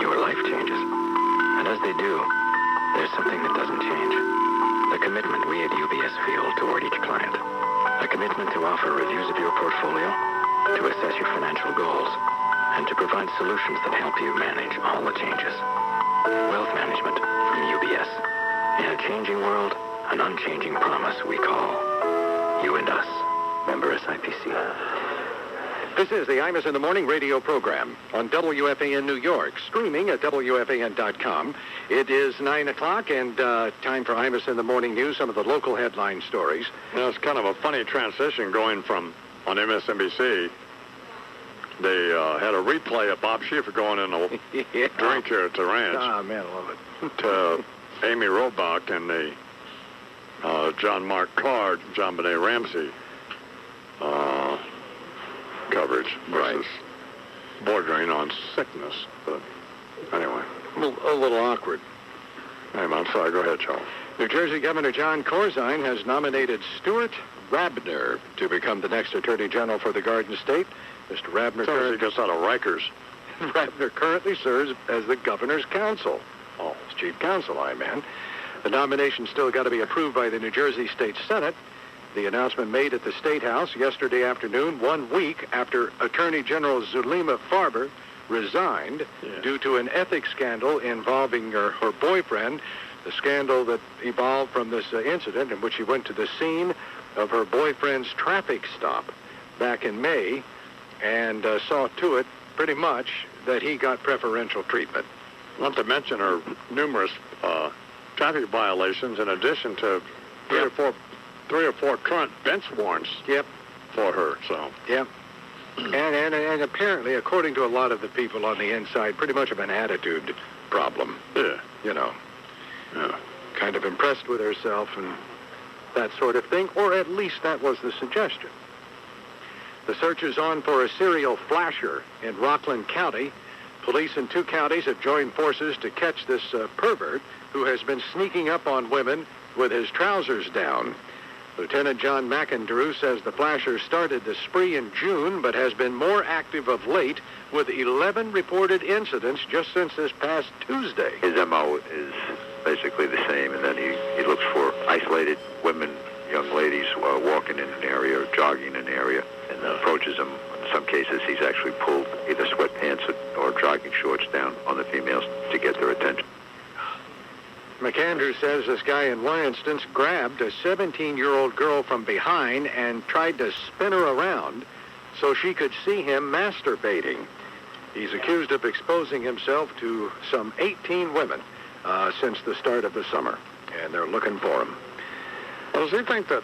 Your life changes. And as they do, there's something that doesn't change. The commitment we at UBS feel toward each client. A commitment to offer reviews of your portfolio, to assess your financial goals, and to provide solutions that help you manage all the changes. Wealth management from UBS. In a changing world, an unchanging promise we call you and us. Member SIPC. This is the Imus in the Morning radio program on WFAN New York, streaming at WFAN.com. It is 9 o'clock and time for Imus in the Morning News, some of the local headline stories. You know, it's kind of a funny transition going from, on MSNBC, they had a replay of Bob Schiffer going in a drink here at the ranch. Ah, man, I love it. To Amy Robach and the John Mark Card, John Benet Ramsey coverage versus bordering on sickness. But anyway, A little awkward. I'm sorry. Go ahead, Charles. New Jersey Governor John Corzine has nominated Stuart Rabner to become the next Attorney General for the Garden State. Mr. Rabner He gets out of Rikers. Rabner currently serves as the governor's counsel. Oh, as chief counsel, I mean. The nomination still got to be approved by the New Jersey State Senate. The announcement made at the State House yesterday afternoon, 1 week after Attorney General Zulema Farber resigned due to an ethics scandal involving her boyfriend, the scandal that evolved from this incident in which she went to the scene of her boyfriend's traffic stop back in May and saw to it pretty much that he got preferential treatment. Not to mention her numerous traffic violations in addition to three or four current bench warrants for her. So and apparently, according to a lot of the people on the inside, pretty much of an attitude problem. Yeah. You know, kind of impressed with herself and that sort of thing, or at least that was the suggestion. The search is on for a serial flasher in Rockland County. Police in 2 counties have joined forces to catch this pervert who has been sneaking up on women with his trousers down. Lieutenant John McAndrew says the flasher started the spree in June, but has been more active of late with 11 reported incidents just since this past Tuesday. His MO is basically the same, and then he looks for isolated women, young ladies walking in an area or jogging in an area, and approaches them. In some cases, he's actually pulled either sweatpants or jogging shorts down on the females to get their attention. McAndrew says this guy in one instance grabbed a 17-year-old girl from behind and tried to spin her around so she could see him masturbating. He's accused of exposing himself to some 18 women since the start of the summer, and they're looking for him. Well, does he think that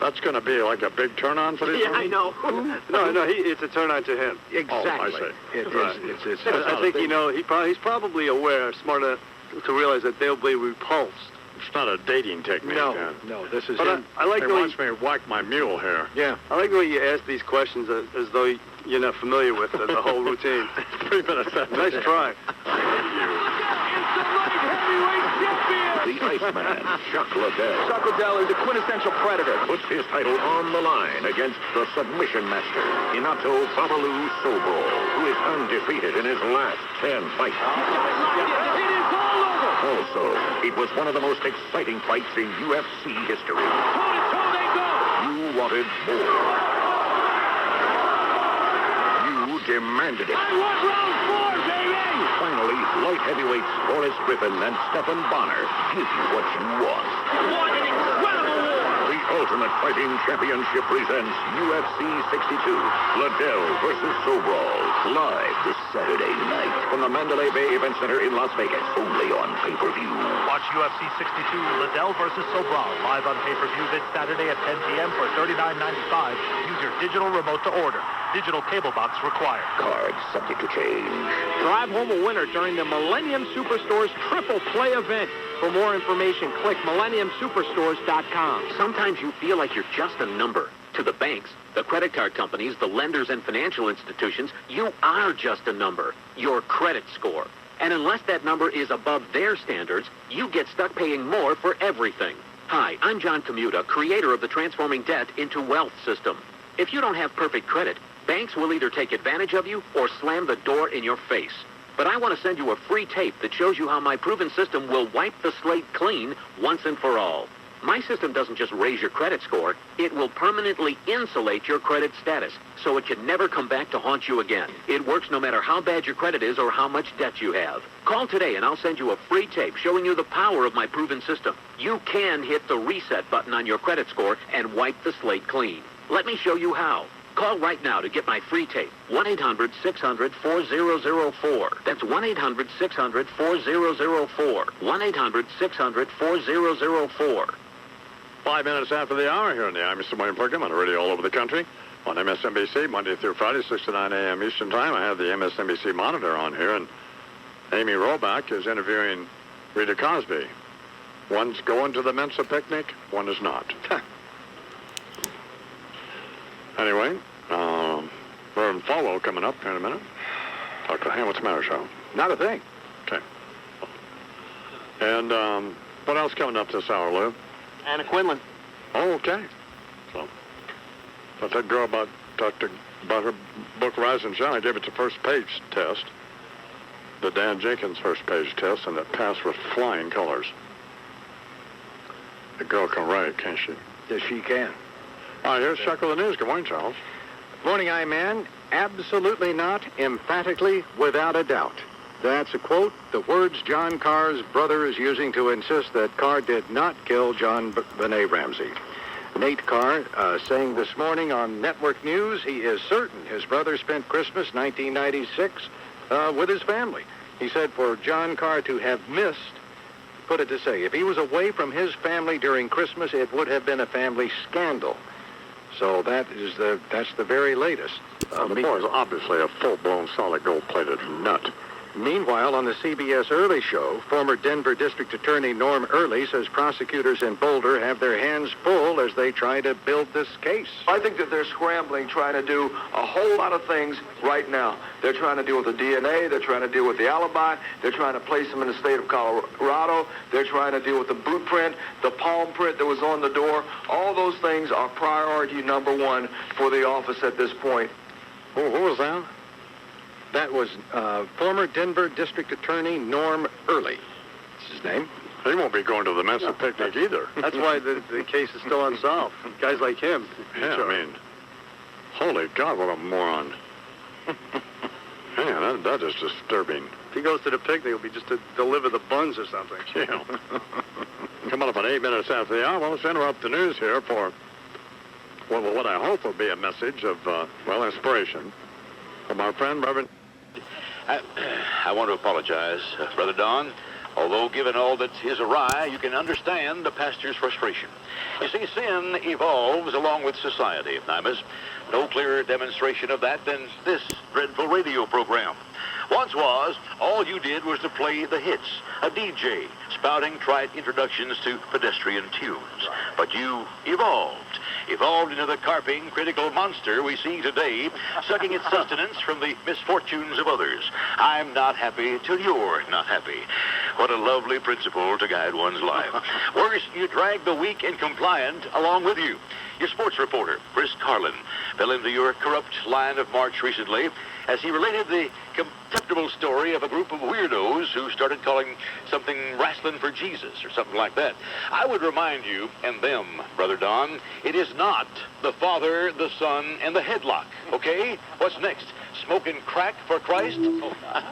that's going to be like a big turn-on for these Yeah, I women? know. no, it's a turn-on to him. Exactly. Oh, I see. I think, he's probably aware, smart enough to realize that they'll be repulsed. It's not a dating technique. No, this is but him. I like he the way wants me to whack my mule hair. Yeah. I like the way you ask these questions as though you're not familiar with the whole routine. 3 minutes after. Nice try. The Iceman, Chuck Liddell. Chuck Liddell is a quintessential predator. Puts his title on the line against the submission master, Inato Babalu Sobro, who is undefeated in his last 10 fights. It is all over. Also, it was one of the most exciting fights in UFC history. Toe-to-toe they go. You wanted more. You demanded it. I want round 4, baby. Finally, light heavyweights Boris Griffin and Stephan Bonner give you what you want. What an incredible war. The Ultimate Fighting Championship presents UFC 62, Liddell versus Sobral, live this Saturday night from the Mandalay Bay Event Center in Las Vegas, only on pay-per-view. Watch UFC 62, Liddell versus Sobral, live on pay-per-view this Saturday at 10 p.m. for $39.95. Use your digital remote to order. Digital cable box required. Cards subject to change. Drive home a winner during the Millennium Superstore's Triple Play event. For more information, click MillenniumSuperstores.com. Sometimes you feel like you're just a number. To the banks, the credit card companies, the lenders, and financial institutions, you are just a number. Your credit score. And unless that number is above their standards, you get stuck paying more for everything. Hi, I'm John Commuta, creator of the Transforming Debt into Wealth system. If you don't have perfect credit, banks will either take advantage of you or slam the door in your face. But I want to send you a free tape that shows you how my proven system will wipe the slate clean once and for all. My system doesn't just raise your credit score, it will permanently insulate your credit status so it can never come back to haunt you again. It works no matter how bad your credit is or how much debt you have. Call today and I'll send you a free tape showing you the power of my proven system. You can hit the reset button on your credit score and wipe the slate clean. Let me show you how. Call right now to get my free tape. 1-800-600-4004. That's 1-800-600-4004. 1-800-600-4004. 5 minutes after the hour here in the Imus-Aug morning program on the radio all over the country. On MSNBC, Monday through Friday, 6 to 9 a.m. Eastern Time. I have the MSNBC monitor on here, and Amy Robach is interviewing Rita Cosby. One's going to the Mensa picnic, one is not. Anyway, we're in Follow coming up here in a minute. Dr. Ham, what's the matter, Charles? Not a thing. Okay. And what else coming up this hour, Lou? Anna Quinlan. Oh, okay. So, but that girl talked about her book, Rise and Shine. I gave it the first page test, the Dan Jenkins first page test, and it passed with flying colors. The girl can write, can't she? Yes, she can. All right, here's Chuck of the News. Good morning, Charles. Morning, I-Man. Absolutely not, emphatically, without a doubt. That's a quote, the words John Carr's brother is using to insist that Carr did not kill John Benet Ramsey. Nate Carr saying this morning on Network News he is certain his brother spent Christmas 1996 with his family. He said for John Carr to have missed, put it to say, if he was away from his family during Christmas, it would have been a family scandal. So that's the very latest. The boy is obviously a full-blown, solid gold-plated nut. Meanwhile, on the CBS Early Show, former Denver District Attorney Norm Early says prosecutors in Boulder have their hands full as they try to build this case. I think that they're scrambling, trying to do a whole lot of things right now. They're trying to deal with the DNA. They're trying to deal with the alibi. They're trying to place him in the state of Colorado. They're trying to deal with the boot print, the palm print that was on the door. All those things are priority number one for the office at this point. Who was that? That was former Denver District Attorney Norm Early. That's his name. He won't be going to the Mensa picnic either. That's why the case is still unsolved. Guys like him. Yeah, I mean, holy God, what a moron. Man, that is disturbing. If he goes to the picnic, it'll be just to deliver the buns or something. Yeah. Coming up at 8 minutes after the hour, let's interrupt the news here for what I hope will be a message of, inspiration from our friend, Reverend... I want to apologize, Brother Don. Although given all that is awry, you can understand the pastor's frustration. You see, sin evolves along with society, Imus. No clearer demonstration of that than this dreadful radio program. Once was, all you did was to play the hits, a DJ spouting trite introductions to pedestrian tunes. But you evolved into the carping, critical monster we see today, sucking its sustenance from the misfortunes of others. I'm not happy till you're not happy. What a lovely principle to guide one's life. Worse, you drag the weak and compliant along with you. Your sports reporter, Chris Carlin, fell into your corrupt line of march recently as he related the contemptible story of a group of weirdos who started calling something wrestling for Jesus or something like that. I would remind you and them, Brother Don, it is not the Father, the Son, and the headlock, okay? What's next? Smoking crack for Christ?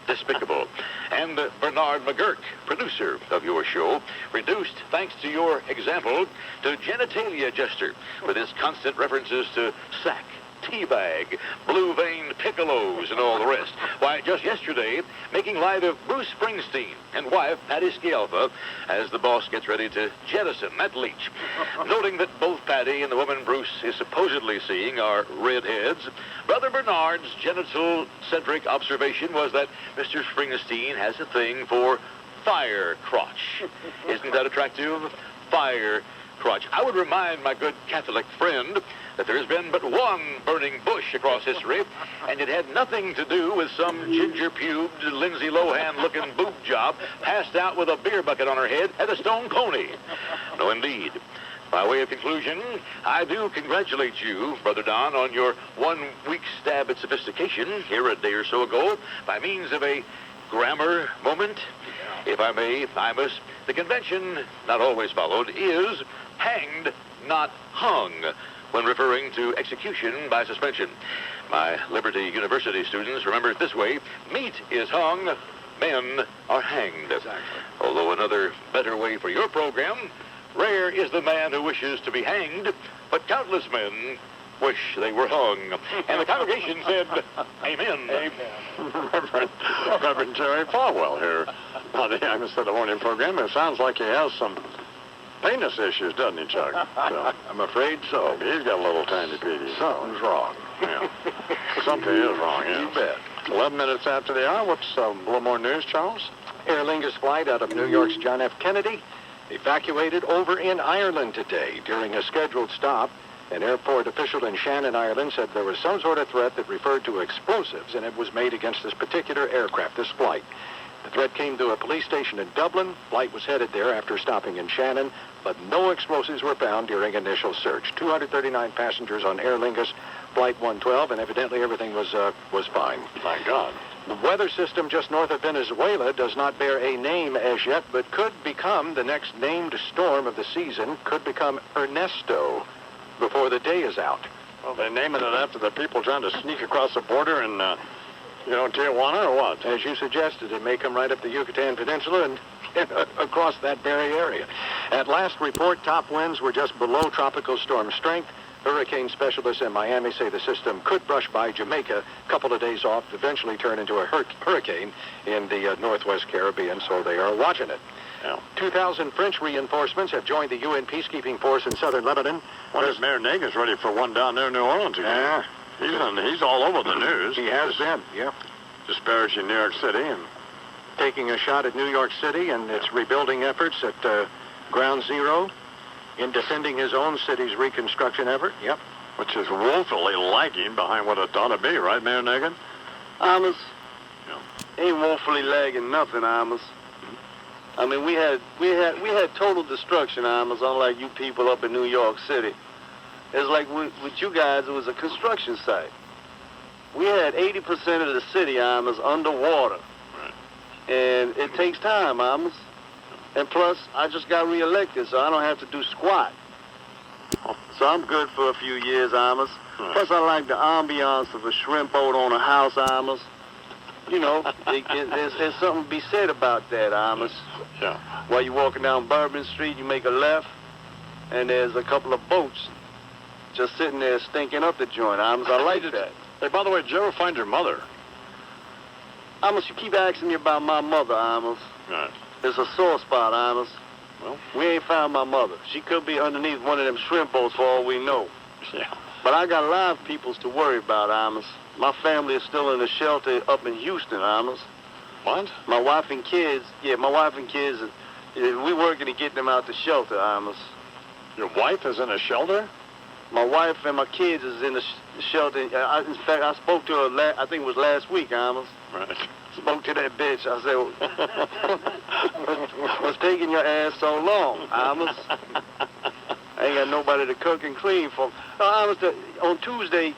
Despicable. And Bernard McGurk, producer of your show, reduced, thanks to your example, to genitalia jester with his constant references to sack, teabag, blue-veined piccolos, and all the rest. Why, just yesterday, making light of Bruce Springsteen and wife, Patty Scialfa, as the boss gets ready to jettison that leech. Noting that both Patty and the woman Bruce is supposedly seeing are redheads, Brother Bernard's genital-centric observation was that Mr. Springsteen has a thing for fire crotch. Isn't that attractive? Fire crotch. I would remind my good Catholic friend that there has been but one burning bush across history, and it had nothing to do with some ginger-pubed, Lindsay Lohan-looking boob job passed out with a beer bucket on her head at a stone pony. No, indeed. By way of conclusion, I do congratulate you, Brother Don, on your 1 week stab at sophistication here a day or so ago by means of a grammar moment. If I may, Imus, the convention, not always followed, is hanged, not hung, when referring to execution by suspension. My Liberty University students remember it this way: meat is hung, men are hanged. Exactly. Although another better way for your program, rare is the man who wishes to be hanged, but countless men wish they were hung. And the congregation said, amen. Amen. Reverend Terry Falwell here on the Imus of the Morning program. It sounds like he has some penis issues, doesn't he, Chuck? So, I'm afraid so. He's got a little tiny penis. Something's wrong. Yeah. Something is wrong, yeah. You bet. 11 minutes after the hour. What's a little more news, Charles? Aer Lingus flight out of New York's John F. Kennedy evacuated over in Ireland today during a scheduled stop An airport official in Shannon, Ireland, said there was some sort of threat that referred to explosives, and it was made against this particular aircraft, this flight. The threat came to a police station in Dublin. Flight was headed there after stopping in Shannon, but no explosives were found during initial search. 239 passengers on Aer Lingus Flight 112, and evidently everything was fine. Thank God. The weather system just north of Venezuela does not bear a name as yet, but could become the next named storm of the season, could become Ernesto before the day is out. Well, they're naming it after the people trying to sneak across the border in, Tijuana or what? As you suggested, it may come right up the Yucatan Peninsula and across that very area. At last report, top winds were just below tropical storm strength. Hurricane specialists in Miami say the system could brush by Jamaica, a couple of days off, eventually turn into a hurricane in the northwest Caribbean, so they are watching it. Yeah. 2,000 French reinforcements have joined the UN peacekeeping force in southern Lebanon. What if Mayor Nagin's ready for one down there in New Orleans again? Yeah. He's all over the news. He has been, yeah. Disparaging New York City and taking a shot at New York City and its rebuilding efforts at ground zero. In defending his own city's reconstruction effort, yep. Which is woefully lagging behind what it ought to be, right, Mayor Nagin? Amos, ain't woefully lagging nothing, Amos. I mean, we had total destruction, Amos, unlike you people up in New York City. It's like with you guys, it was a construction site. We had 80% of the city, Amos, underwater. Right. And it takes time, Amos. And plus, I just got reelected, so I don't have to do squat. So I'm good for a few years, Amos. Plus, I like the ambiance of a shrimp boat on a house, Amos. You know, there's something to be said about that, Amos. Yeah. While you're walking down Bourbon Street, you make a left, and there's a couple of boats just sitting there stinking up the joint, Amos. I like that. Hey, by the way, did you ever find your mother? Amos, you keep asking me about my mother, Amos. Right. It's a sore spot, Amos. Well, we ain't found my mother. She could be underneath one of them shrimp boats for all we know. Yeah. But I got a lot of peoples to worry about, Amos. My family is still in a shelter up in Houston, Amos. What? My wife and kids, we working to get them out the shelter, Amos. Your wife is in a shelter? My wife and my kids is in the shelter. In fact, I spoke to her, I think it was last week, Amos. Right. Spoke to that bitch. I said, what's taking your ass so long, Amos? I ain't got nobody to cook and clean for. No, Amos, on Tuesday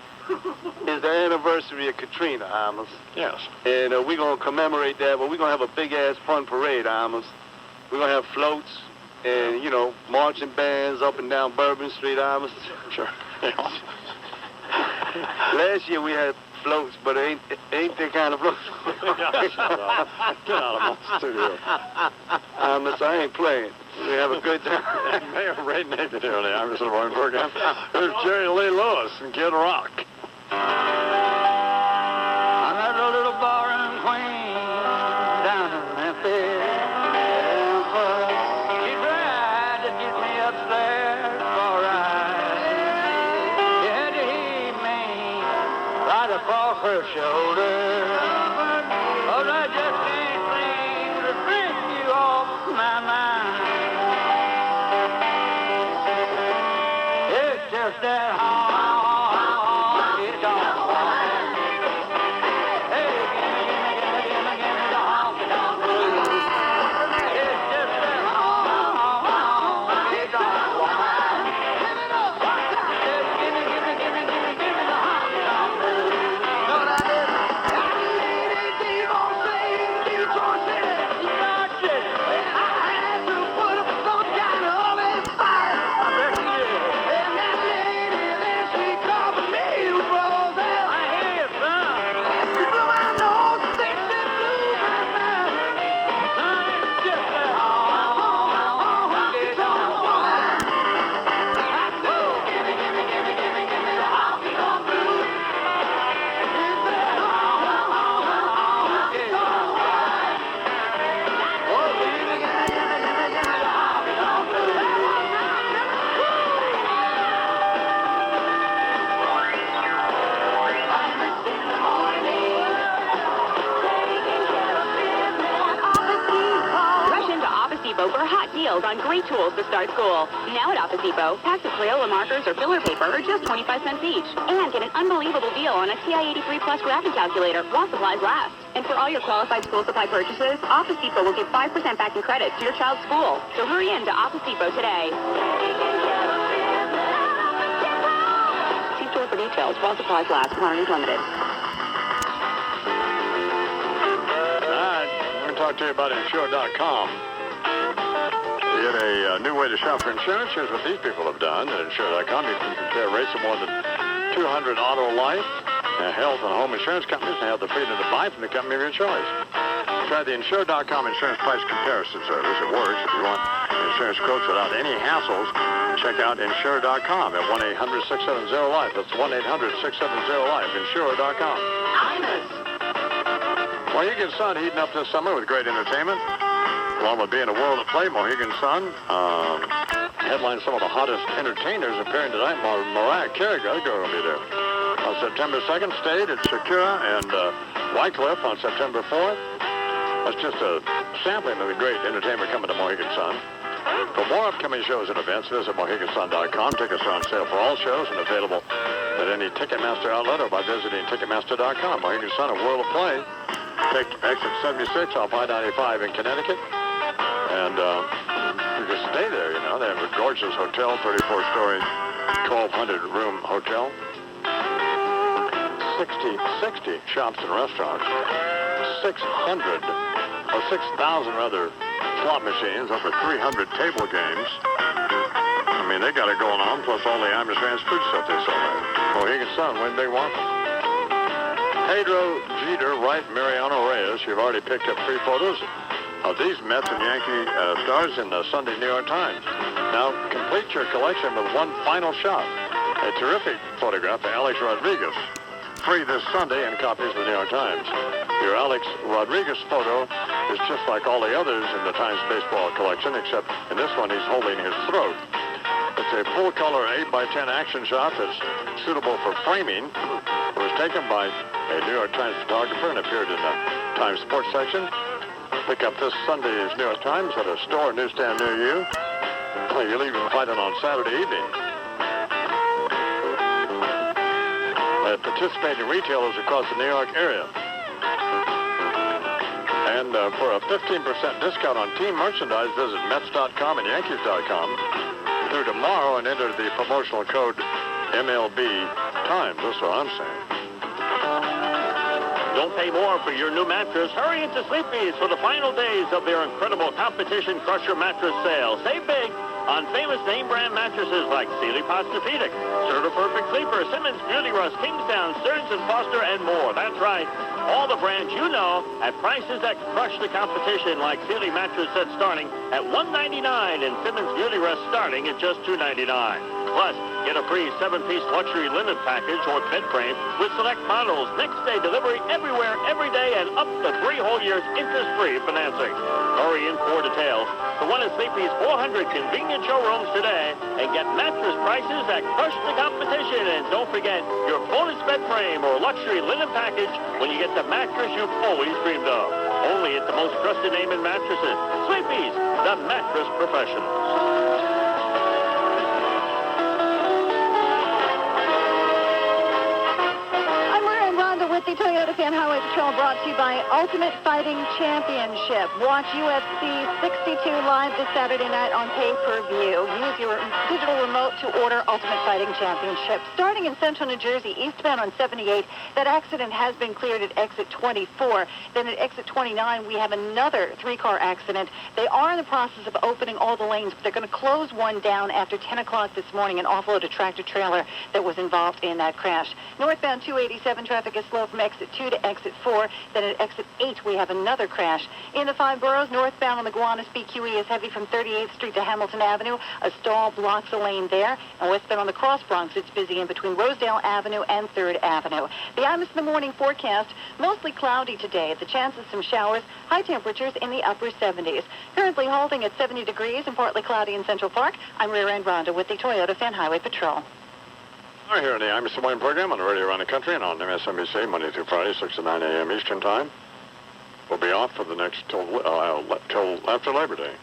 is the anniversary of Katrina, Amos. Yes. And we're going to commemorate that, but we're going to have a big-ass fun parade, Amos. We're going to have floats and, marching bands up and down Bourbon Street, Amos. Sure. Last year we had floats, but it ain't that kind of floats. Get out of my studio. Amos, I ain't playing. We have a good time. Mayor Ray Nagin here on the Irish Morning Program. There's Jerry Lee Lewis and Kid Rock. I met a little bar in Queen down in Memphis. She tried to get me upstairs for a ride. She had to heave me right across her shoulder. But I just can't seem to bring you off my mind. It's just that honky tonk. Hey, gimme the honky tonk blues. It's just that honky tonk woman. Gimme the honky tonk blues. No, I didn't. Depot for hot deals on great tools to start school. Now at Office Depot, packs of Crayola markers or filler paper are just 25 cents each. And get an unbelievable deal on a TI-83 Plus graphic calculator while supplies last. And for all your qualified school supply purchases, Office Depot will give 5% back in credit to your child's school. So hurry in to Office Depot today. See store for details while supplies last. Quantities limited. Talk to you about Insure.com. To get a new way to shop for insurance, here's what these people have done. At Insure.com, you can compare rates of more than 200 auto, life, health, and home insurance companies and have the freedom to buy from the company of your choice. Try the Insure.com insurance price comparison service. It works. If you want insurance quotes without any hassles, check out Insure.com at 1-800-670-LIFE. That's 1-800-670-LIFE. Insure.com. Mohegan Sun heating up this summer with great entertainment. Along with being a world of play, Mohegan Sun headlines some of the hottest entertainers appearing tonight. Mariah Carey, the girl, will be there. On September 2nd, stayed at Shakira and Wycliffe on September 4th. That's just a sampling of the great entertainment coming to Mohegan Sun. For more upcoming shows and events, visit MoheganSun.com. Tickets are on sale for all shows and available at any Ticketmaster outlet or by visiting Ticketmaster.com. Mohegan Sun, a world of play. Take exit 76 off I-95 in Connecticut. And you can stay there, you know. They have a gorgeous hotel, 34-story, 1,200-room hotel. 60 shops and restaurants. 6,000 rather, slot machines, over 300 table games. I mean, they got it going on, plus all the Imus Ranch food stuff they sell there. Mohegan Sun, when they want them. Pedro Jeter, Wright, Mariano Reyes. You've already picked up 3 photos of these Mets and Yankee stars in the Sunday New York Times. Now, complete your collection with one final shot. A terrific photograph of Alex Rodriguez. Free this Sunday in copies of the New York Times. Your Alex Rodriguez photo is just like all the others in the Times baseball collection, except in this one he's holding his throat. It's a full-color 8x10 action shot that's suitable for framing. It was taken by a New York Times photographer and appeared in the Times Sports section. Pick up this Sunday's New York Times at a store or newsstand near you. You'll even find it on Saturday evening. At participating retailers across the New York area. And for a 15% discount on team merchandise, visit Mets.com and Yankees.com through tomorrow and enter the promotional code MLB Times. That's what I'm saying. Don't pay more for your new mattress. Hurry into Sleepy's for the final days of their incredible Competition Crusher mattress sale. Save big on famous name brand mattresses like Sealy Posturepedic, Serta Perfect Sleeper, Simmons Beauty Rust, Kingstown, Stearns & Foster, and more. That's right. All the brands you know at prices that crush the competition, like Sealy mattress set starting at $199 and Simmons Beauty Rust starting at just $299. Plus, get a free 7-piece luxury linen package or bed frame with select models, next-day delivery everywhere, every day, and up to 3 whole years interest-free financing. Hurry in for details to one of Sleepy's 400 convenient showrooms today and get mattress prices that crush the competition. And don't forget your bonus bed frame or luxury linen package when you get the mattress you've always dreamed of. Only at the most trusted name in mattresses, Sleepy's, the mattress professionals. With the Toyota Fan Highway Patrol brought to you by Ultimate Fighting Championship. Watch UFC 62 live this Saturday night on pay-per-view. Use your digital remote to order Ultimate Fighting Championship. Starting in central New Jersey, eastbound on 78, that accident has been cleared at exit 24. Then at exit 29, we have another 3-car accident. They are in the process of opening all the lanes, but they're going to close one down after 10 o'clock this morning and offload a tractor-trailer that was involved in that crash. Northbound 287 traffic is slow from exit 2 to exit 4. Then at exit 8, we have another crash. In the 5 boroughs, northbound on the Gowanus BQE is heavy from 38th Street to Hamilton Avenue. A stall blocks a lane there. And westbound on the Cross Bronx, it's busy in between Rosedale Avenue and 3rd Avenue. The Imus in the morning forecast, mostly cloudy today. The chance of some showers, high temperatures in the upper 70s. Currently holding at 70 degrees and partly cloudy in Central Park. I'm Rear End Rhonda with the Toyota Fan Highway Patrol. We're here in the Imus Morning program on the radio around the country and on MSNBC Monday through Friday, 6 to 9 a.m. Eastern Time. We'll be off for the next till after Labor Day.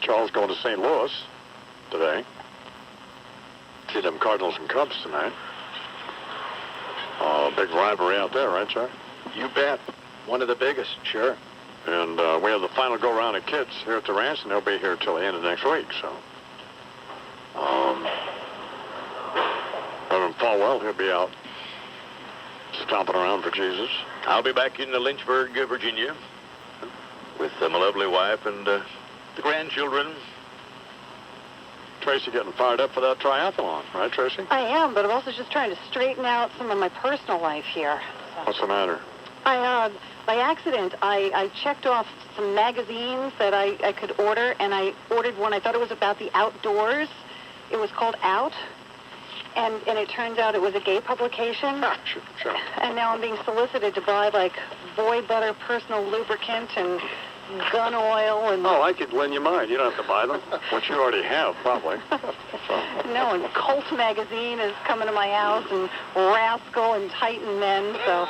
Charles going to St. Louis today. See them Cardinals and Cubs tonight. Big rivalry out there, right, Chuck? You bet. One of the biggest, sure. And we have the final go-round of kids here at the ranch, and they'll be here till the end of next week, so. Reverend Falwell, he'll be out stomping around for Jesus. I'll be back in Lynchburg, Virginia, with my lovely wife and the grandchildren. Tracy getting fired up for that triathlon, right, Tracy? I am, but I'm also just trying to straighten out some of my personal life here. What's the matter? By accident, I checked off some magazines that I could order, and I ordered one. I thought it was about the outdoors. It was called Out, and it turns out it was a gay publication. Sure. And now I'm being solicited to buy, like, boy butter personal lubricant and gun oil and... Oh, I could lend you mine. You don't have to buy them. Which you already have, probably. No, and Colt magazine is coming to my house, and Rascal and Titan Men, so...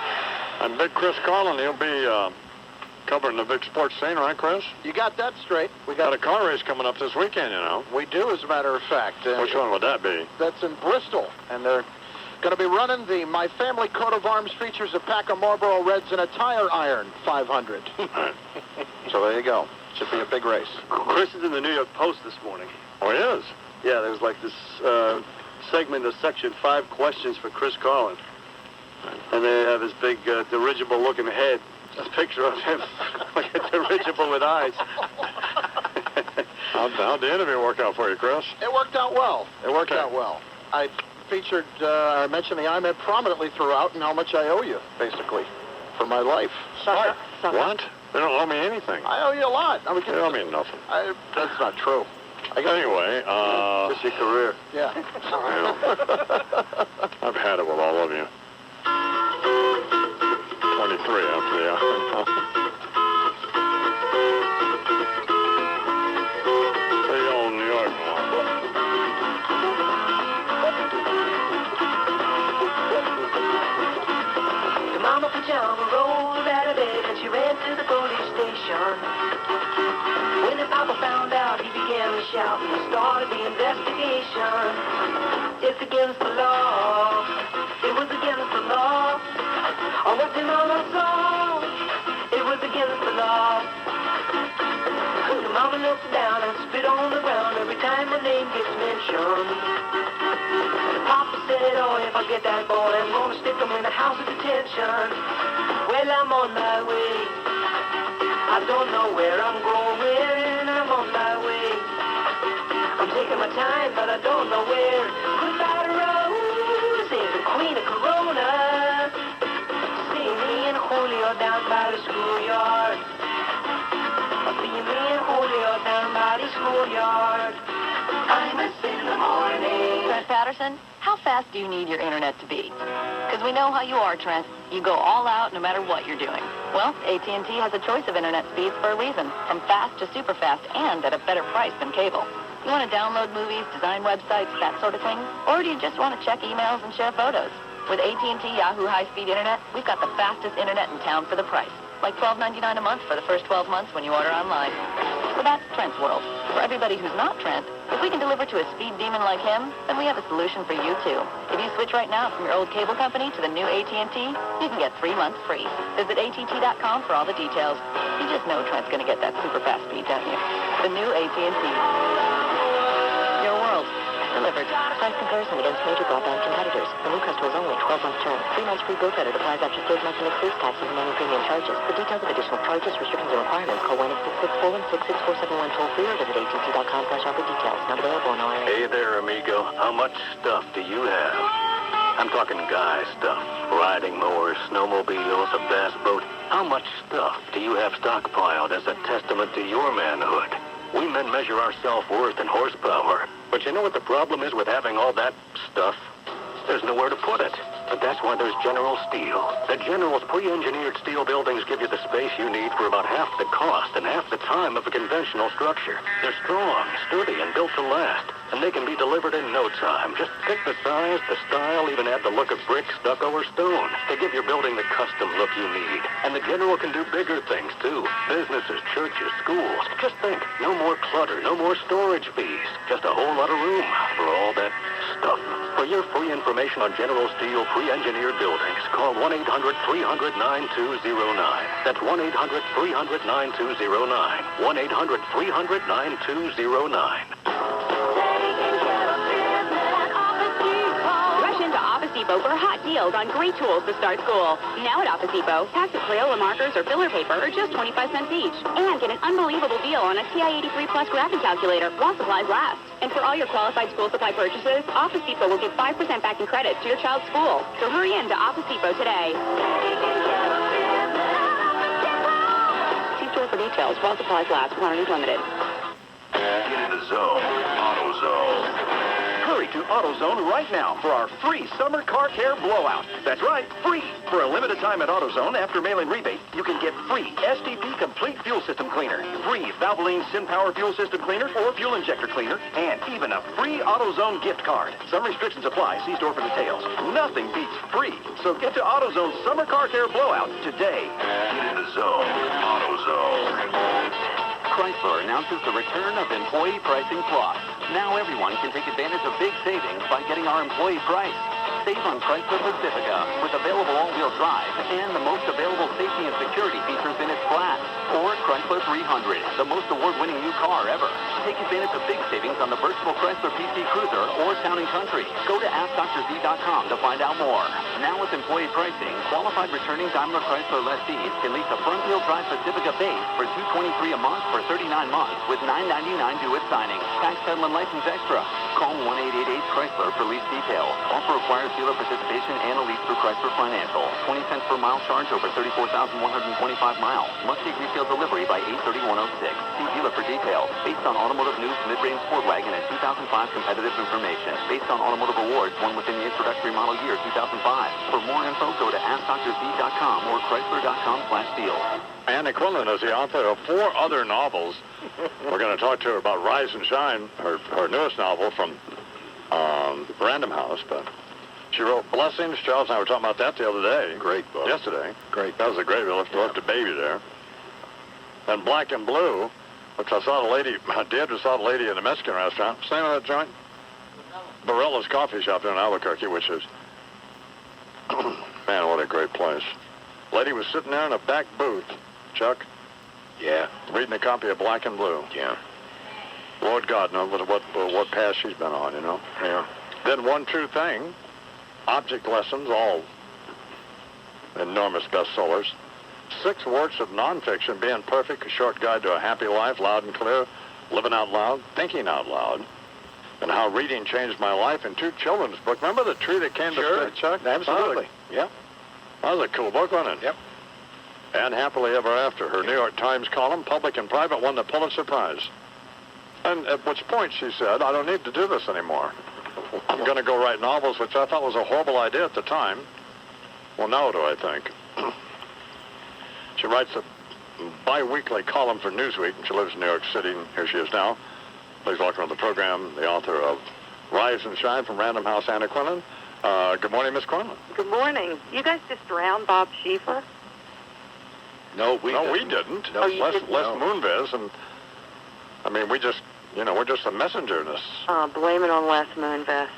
And Big Chris Carlin, he'll be covering the big sports scene, right, Chris? You got that straight. We got a car race coming up this weekend, you know. We do, as a matter of fact. Which one would that be? That's in Bristol, and they're going to be running the My Family coat of arms features a pack of Marlboro Reds and a tire iron 500. Right. So there you go. Should be a big race. Chris is in the New York Post this morning. Oh, he is? Yeah, there was like this segment of Section 5 questions for Chris Carlin. And they have his big dirigible-looking head. A picture of him, like a dirigible with eyes. How'd the interview work out for you, Chris? It worked out well. I featured, I mentioned the IMED prominently throughout and how much I owe you, basically, for my life. Sucker. What? They don't owe me anything. I owe you a lot. I mean, they owe me nothing. That's not true. Anyway, just your career. Yeah. I've had it with all of you. 23 after the hour. The old New York one. The mama pajama rolled out of bed and she ran to the police station. When the papa found out, he began to shout and started the investigation. It's against the law. It was against the law. Oh, what the mama saw, it was against the law. The mama looked down and spit on the ground every time the name gets mentioned. And the papa said, oh, if I get that boy, I'm gonna stick him in the house of detention. Well, I'm on my way. I don't know where I'm going. I'm on my way. I'm taking my time, but I don't know where. Goodbye to Rose, is the queen of Corona. Julio down by the schoolyard. I'll see me and Julio down by the schoolyard. I'm in the morning. Trent Patterson, how fast do you need your internet to be? Because we know how you are, Trent. You go all out no matter what you're doing. Well, AT&T has a choice of internet speeds for a reason, from fast to super fast and at a better price than cable. You want to download movies, design websites, that sort of thing? Or do you just want to check emails and share photos? With AT&T Yahoo high-speed internet, we've got the fastest internet in town for the price. Like $12.99 a month for the first 12 months when you order online. So that's Trent's world. For everybody who's not Trent, if we can deliver to a speed demon like him, then we have a solution for you too. If you switch right now from your old cable company to the new AT&T, you can get 3 months free. Visit ATT.com for all the details. You just know Trent's going to get that super fast speed, don't you? The new AT&T. Your world. Delivered. Price comparison against major broadband competitors. The new customers only 12-month term. 3 months free bill credit applies after 6 months and excludes taxes and money premium charges. For details of additional charges, restrictions, and requirements, call 1-866-416-6471 toll-free or visit att.com/offer details. Not available in all areas. Hey there, amigo. How much stuff do you have? I'm talking guy stuff. Riding mowers, snowmobiles, a bass boat. How much stuff do you have stockpiled as a testament to your manhood? We men measure our self-worth in horsepower. But you know what the problem is with having all that stuff? There's nowhere to put it. But that's why there's General Steel. The General's pre-engineered steel buildings give you the space you need for about half the cost and half the time of a conventional structure. They're strong, sturdy, and built to last. and they can be delivered in no time. Just pick the size, the style, even add the look of brick, stucco, or stone to give your building the custom look you need. And the General can do bigger things, too. Businesses, churches, schools. Just think, no more clutter, no more storage fees. Just a whole lot of room for all that stuff. For your free information on General Steel pre-engineered buildings, call 1-800-300-9209. That's 1-800-300-9209. 1-800-300-9209. Rush into Office Depot for hot deals on great tools to start school. Now at Office Depot, packs of Crayola markers or filler paper are just 25 cents each. And get an unbelievable deal on a TI-83 Plus graphic calculator while supplies last. And for all your qualified school supply purchases, Office Depot will give 5% back in credit to your child's school. So hurry in to Office Depot today. See store for details while supplies last. Quantities limited. Get in the zone. AutoZone. Hurry to AutoZone right now for our free summer car care blowout. That's right, free. For a limited time at AutoZone, after mail-in rebate, you can get free STP Complete Fuel System Cleaner, free Valvoline SynPower Fuel System Cleaner or Fuel Injector Cleaner, and even a free AutoZone gift card. Some restrictions apply. See store for details. Nothing beats free. So get to AutoZone's summer car care blowout today. Get in the zone. AutoZone. Chrysler announces the return of Employee Pricing Plus. Now everyone can take advantage of big savings by getting our employee price. Save on Chrysler Pacifica with available all-wheel drive and the most available safety and security features in its class. Or Chrysler 300, the most award-winning new car ever. Take advantage of big savings on the versatile Chrysler PC Cruiser or Town & Country. Go to AskDrZ.com to find out more. Now with employee pricing, qualified returning Daimler Chrysler lessees can lease a front-wheel drive Pacifica base for $223 a month for 39 months with $999 due at signing. Tax, title, and license extra. Call 1-888-CHRYSLER for lease details. Offer requires dealer participation and a lease through Chrysler Financial. 20 cents per mile charge over 34,125 miles. Must take retail delivery by 8/31/06. See dealer for details. Based on Automotive News mid-range sport wagon and 2005 competitive information. Based on automotive awards won within the introductory model year 2005. For more info, go to AskDrZ.com or Chrysler.com/deals. Anna Quinlan is the author of 4 other novels. We're going to talk to her about Rise and Shine, her newest novel from Random House. But she wrote Blessings. Charles and I were talking about that the other day. Great book. Yesterday. Great. That was a great book. Left a baby there. And Black and Blue, which I saw Deirdre saw the lady in a Mexican restaurant. What's the name of that joint? Barella's Coffee Shop in Albuquerque, which is, man, what a great place. Lady was sitting there in a back booth, Chuck. Yeah. Reading a copy of Black and Blue. Yeah. Lord God knows what path she's been on, you know. Yeah. Then One True Thing, Object Lessons, all enormous bestsellers. 6 Works of Nonfiction, Being Perfect, A Short Guide to a Happy Life, Loud and Clear, Living Out Loud, Thinking Out Loud, and How Reading Changed My Life, and 2 children's books. Remember The Tree That Came to Stay, Chuck? Absolutely. Yeah. That was a cool book, wasn't it? Yep. And Happily Ever After. Her New York Times column, Public and Private, won the Pulitzer Prize. And at which point she said, I don't need to do this anymore. I'm going to go write novels, which I thought was a horrible idea at the time. Well, now do I think. She writes a bi-weekly column for Newsweek, and she lives in New York City, and here she is now. Please welcome to the program the author of Rise and Shine from Random House, Anna Quinlan. Good morning, Miss Quinlan. Good morning. You guys just drowned Bob Schieffer? No, we didn't. No, you Les didn't? Moonves, and I mean, we're just a messenger in this. Blame it on Les Moonves.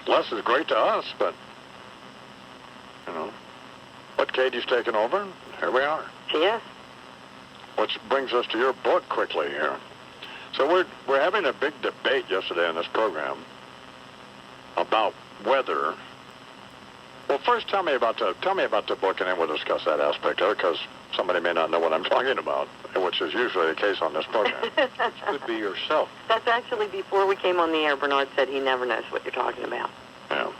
Les is great to us, but, but Katie's taken over, and here we are. Yes. Which brings us to your book quickly here. So we're having a big debate yesterday on this program about whether. Well, first tell me about the book, and then we'll discuss that aspect of it, because somebody may not know what I'm talking about, which is usually the case on this program. Could be yourself. That's actually before we came on the air. Bernard said he never knows what you're talking about. Yeah.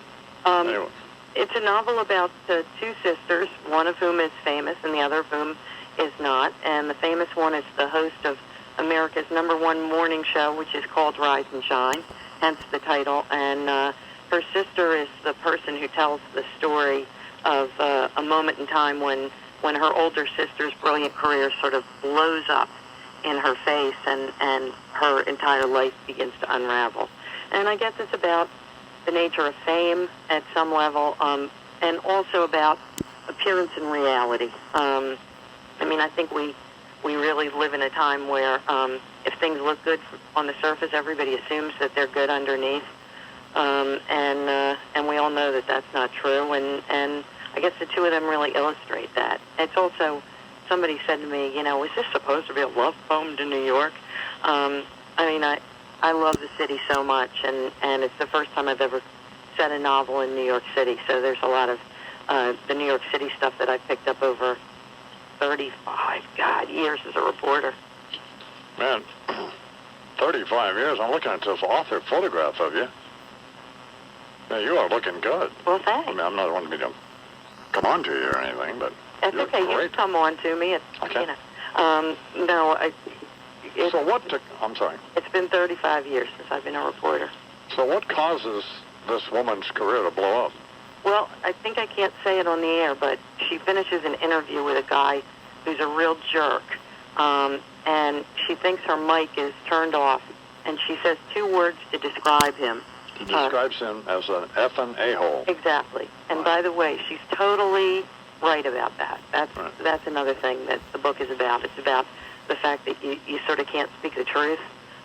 Anyway. It's a novel about 2 sisters, one of whom is famous and the other of whom is not. And the famous one is the host of America's #1 morning show, which is called Rise and Shine, hence the title. And her sister is the person who tells the story of a moment in time when her older sister's brilliant career sort of blows up. in her face, and her entire life begins to unravel. And I guess it's about the nature of fame at some level, and also about appearance and reality. I mean, I think we really live in a time where if things look good on the surface, everybody assumes that they're good underneath, and we all know that that's not true. And I guess the two of them really illustrate that. It's also, somebody said to me, you know, is this supposed to be a love poem to New York? I mean, I love the city so much, and it's the first time I've ever set a novel in New York City, so there's a lot of the New York City stuff that I've picked up over 35, years as a reporter. Man, 35 years. I'm looking at this author photograph of you. Yeah, you are looking good. Well, thanks. I mean, I'm not wanting me to come on to you or anything, but that's you're okay. great. You come on to me. It's, okay. You know, no, so what took, I'm sorry. It's been 35 years since I've been a reporter. So what causes this woman's career to blow up? Well, I think I can't say it on the air, but she finishes an interview with a guy who's a real jerk, and she thinks her mic is turned off, and she says two words to describe him. She describes him as an effing a-hole. Exactly. And by the way, she's totally right about that. That's another thing that the book is about. It's about the fact that you sort of can't speak the truth.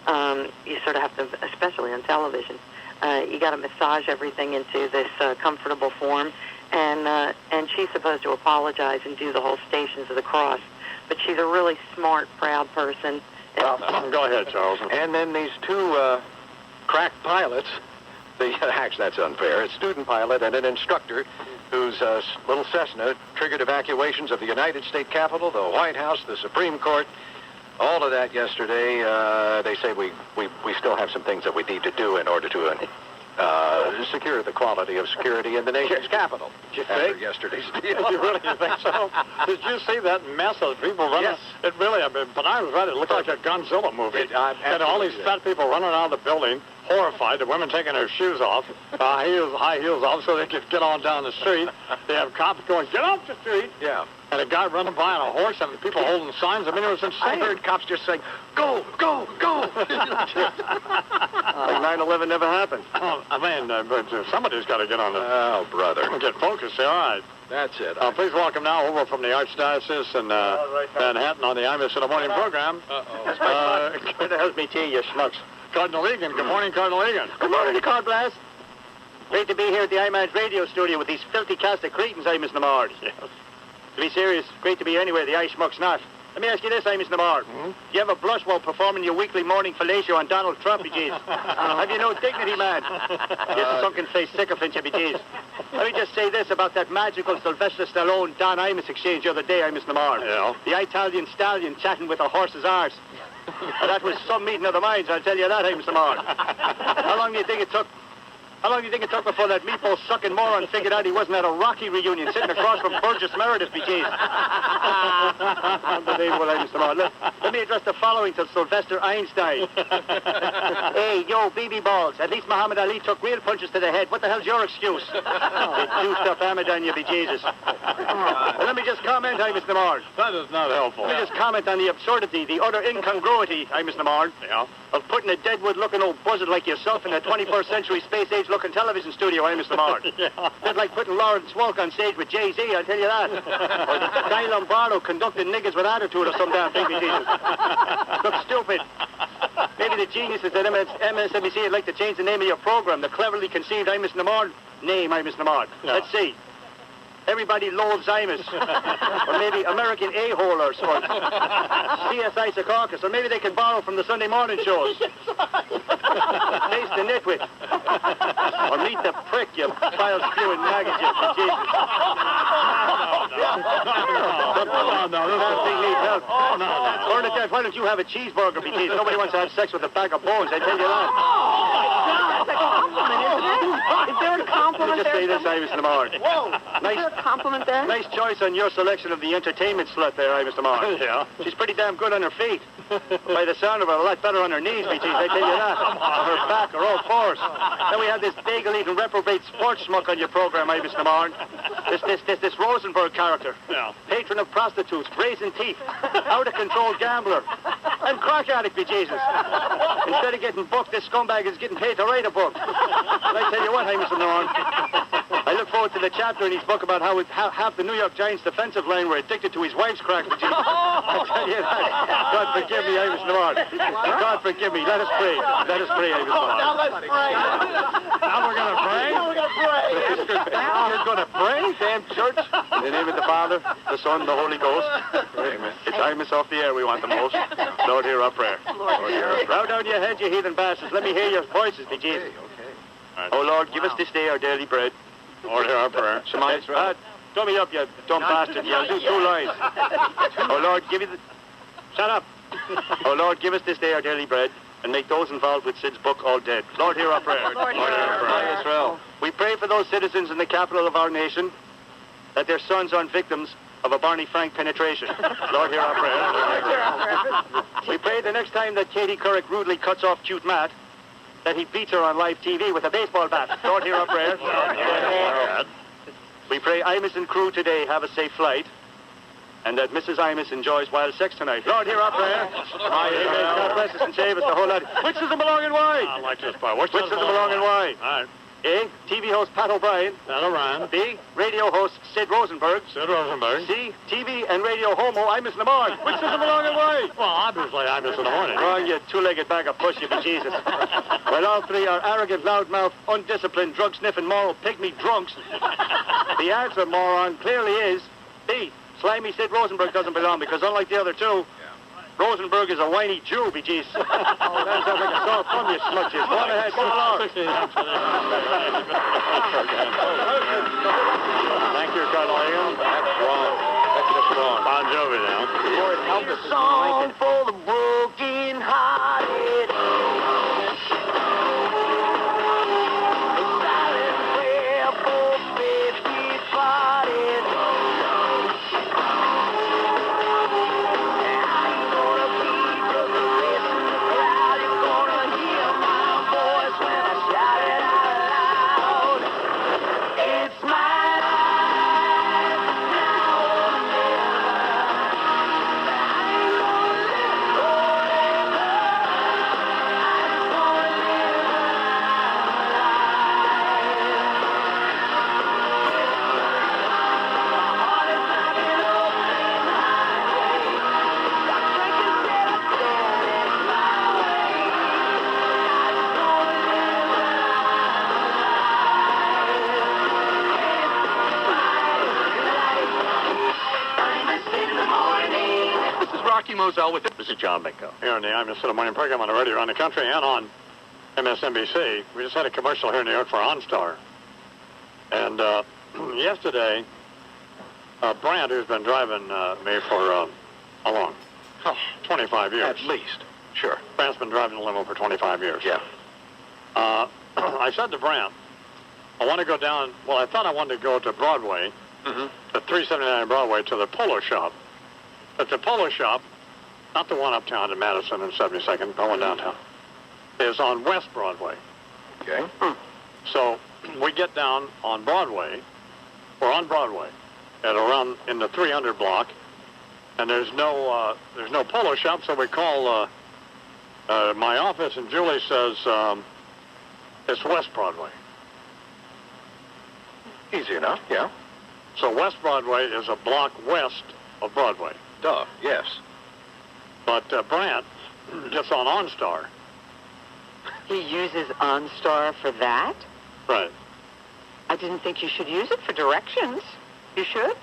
You sort of have to, especially on television, you got to massage everything into this comfortable form. And she's supposed to apologize and do the whole Stations of the Cross. But she's a really smart, proud person. Go ahead, Charles. And then these two crack pilots, actually that's unfair, a student pilot and an instructor whose little Cessna triggered evacuations of the United States Capitol, the White House, the Supreme Court, all of that yesterday. They say we still have some things that we need to do in order to secure the quality of security in the nation's capital. After yesterday's deal. You really think so? Did you see that mess of people running? Yes. It really, I mean, when I was read it, looked like a Godzilla movie. And all these fat people running out of the building, horrified, the women taking their shoes off, high heels off, so they could get on down the street. They have cops going, get off the street. Yeah. And a guy running by on a horse, and people holding signs. I mean, it was insane. I heard cops just saying, go, go, go. Like 9/11 never happened. Oh, I mean, but somebody's got to get on the... Oh, brother. Get focused. All right. That's it. Please welcome now over from the Archdiocese in Manhattan on the Imus in the Morning program. Where the hell's me tea, you schmucks? Cardinal Egan. Good morning, Cardinal Egan. Good morning, God bless. Great to be here at the IMAN's radio studio with these filthy cast of cretins, Imus Namard. Yes. To be serious, great to be anywhere the Irish muck's not. Let me ask you this, Imus Namard. Do you ever blush while performing your weekly morning fellatio on Donald Trump, you jeez? Have you no dignity, man? Just a sunken-faced sycophant, you be jeez. Let me just say this about that magical Sylvester Stallone Don Imus exchange the other day, Imus Namard. Yeah. The Italian stallion chatting with a horse's arse. That was some meeting of the minds, I'll tell you that, Imus Namard. How long do you think it took before that meatball-sucking moron figured out he wasn't at a Rocky reunion sitting across from Burgess Meredith, be jeez? Unbelievable, Imus Namard. Let me address the following to Sylvester Einstein. Hey, yo, BB balls. At least Muhammad Ali took real punches to the head. What the hell's your excuse? They juiced up Hamadan, you be Jesus. Let me just comment, Imus Namard. That is not helpful. Let me just comment on the absurdity, the utter incongruity, Imus Namard, of putting a Deadwood-looking old buzzard like yourself in a 21st century space-age-looking television studio, Imus Namard. That's like putting Lawrence Welk on stage with Jay-Z, I'll tell you that. Or Guy Lombardo conducting niggas with attitude or some damn thing, be Jesus. Look stupid. Maybe the geniuses at MSNBC would like to change the name of your program, the cleverly conceived Imus Namard name, Imus Namard. Let's see. Everybody loathes Imus. Or maybe American A-holers or CSI Secaucus. Or maybe they can borrow from the Sunday morning shows. Taste the nitwit. Or meet the prick, you file-spewing maggot, you Jesus. No, this thing needs help. Bernadette, why don't you have a cheeseburger, because nobody wants to have sex with a bag of bones, I tell you that. That's a compliment, isn't it? Is there a compliment Let me just say this, Imus Namard. Whoa! Is there a compliment there? Nice choice on your selection of the entertainment slut there, Imus Namard. Yeah. She's pretty damn good on her feet. By the sound of her, a lot better on her knees, BTs, I tell you that. Her back are all fours. Then we have this bagel-eating reprobate sports schmuck on your program, Imus Namard. This Rosenberg character. Yeah. Patron of prostitutes, brazen teeth, out-of-control gambler. I'm crack addict, be Jesus. Instead of getting booked, this scumbag is getting paid to write a book. But I tell you what, hey, Mr. Norm, I look forward to the chapter in his book about how half the New York Giants defensive line were addicted to his wife's crack, be Jesus. I tell you that. God forgive me, hey, Mr. Norm. God forgive me. Let us pray. Let us pray, hey, Mr. Norm. Now let's pray. Now we're going to pray? Now we're going to pray. You're going to pray? Damn church. In the name of the Father, the Son, and the Holy Ghost. Amen. It's Imus off the air we want the most. Lord, hear our prayer. Lord, hear our prayer. Bow down your heads, you heathen bastards. Let me hear your voices, be Jesus. Okay. Oh, Lord, give us this day our daily bread. Lord, hear our prayer. Dumb me up, you dumb bastard. You'll do 2 lines. Oh, Lord, give me the... Shut up. Oh, Lord, give us this day our daily bread, and make those involved with Sid's book all dead. Lord, hear our prayer. Lord, hear our prayer. Israel. We pray for those citizens in the capital of our nation that their sons aren't victims of a Barney Frank penetration. Lord, hear our prayer. We pray the next time that Katie Couric rudely cuts off cute Matt, that he beats her on live TV with a baseball bat. Lord, hear our prayer. We pray Imus and crew today have a safe flight, and that Mrs. Imus enjoys wild sex tonight. Lord, hear our prayer. God bless us and save us the whole lot. Which does it belong and why? I like this part. Which does it belong and why? All right. A, TV host Pat O'Brien. Pat O'Brien. B, radio host Sid Rosenberg. Sid Rosenberg. C, TV and radio homo Imus Lamar. Which does it belong and why? Well, obviously Imus in the morning. Wrong, you 2-legged bag of push, you be Jesus. Well, all 3 are arrogant, loudmouth, undisciplined, drug-sniffing, moral pygmy drunks. The answer, moron, clearly is B, slimy Sid Rosenberg doesn't belong, because unlike the other 2, Rosenberg is a whiny Jew, be jeez. Oh, that sounds like a sore thumb, you smudges. Go on ahead, come along. Thank you, Colonel Egan. That's wrong. That's just wrong. Bon Jovi now. Help us. Song for the broken hearted. A silent prayer for faith departed. This is John Binko. Here in the Imus in the morning program on the radio around the country and on MSNBC. We just had a commercial here in New York for OnStar. And yesterday, Brant, who's been driving me for how long? 25 years. At least. Sure. Brant's been driving the limo for 25 years. Yeah. I said to Brant, I want to go down, well, I thought I wanted to go to Broadway, to 379 Broadway, to the Polo Shop. But the Polo Shop, not the one uptown in Madison and 72nd, the one downtown, is on West Broadway. Okay. So we get down on Broadway. We're on Broadway at around in the 300 block, and there's no Polo Shop. So we call my office, and Julie says it's West Broadway. Easy enough. Yeah. So West Broadway is a block west of Broadway. Duh. Yes. But Brant gets on OnStar. He uses OnStar for that? Right. I didn't think you should use it for directions. You should?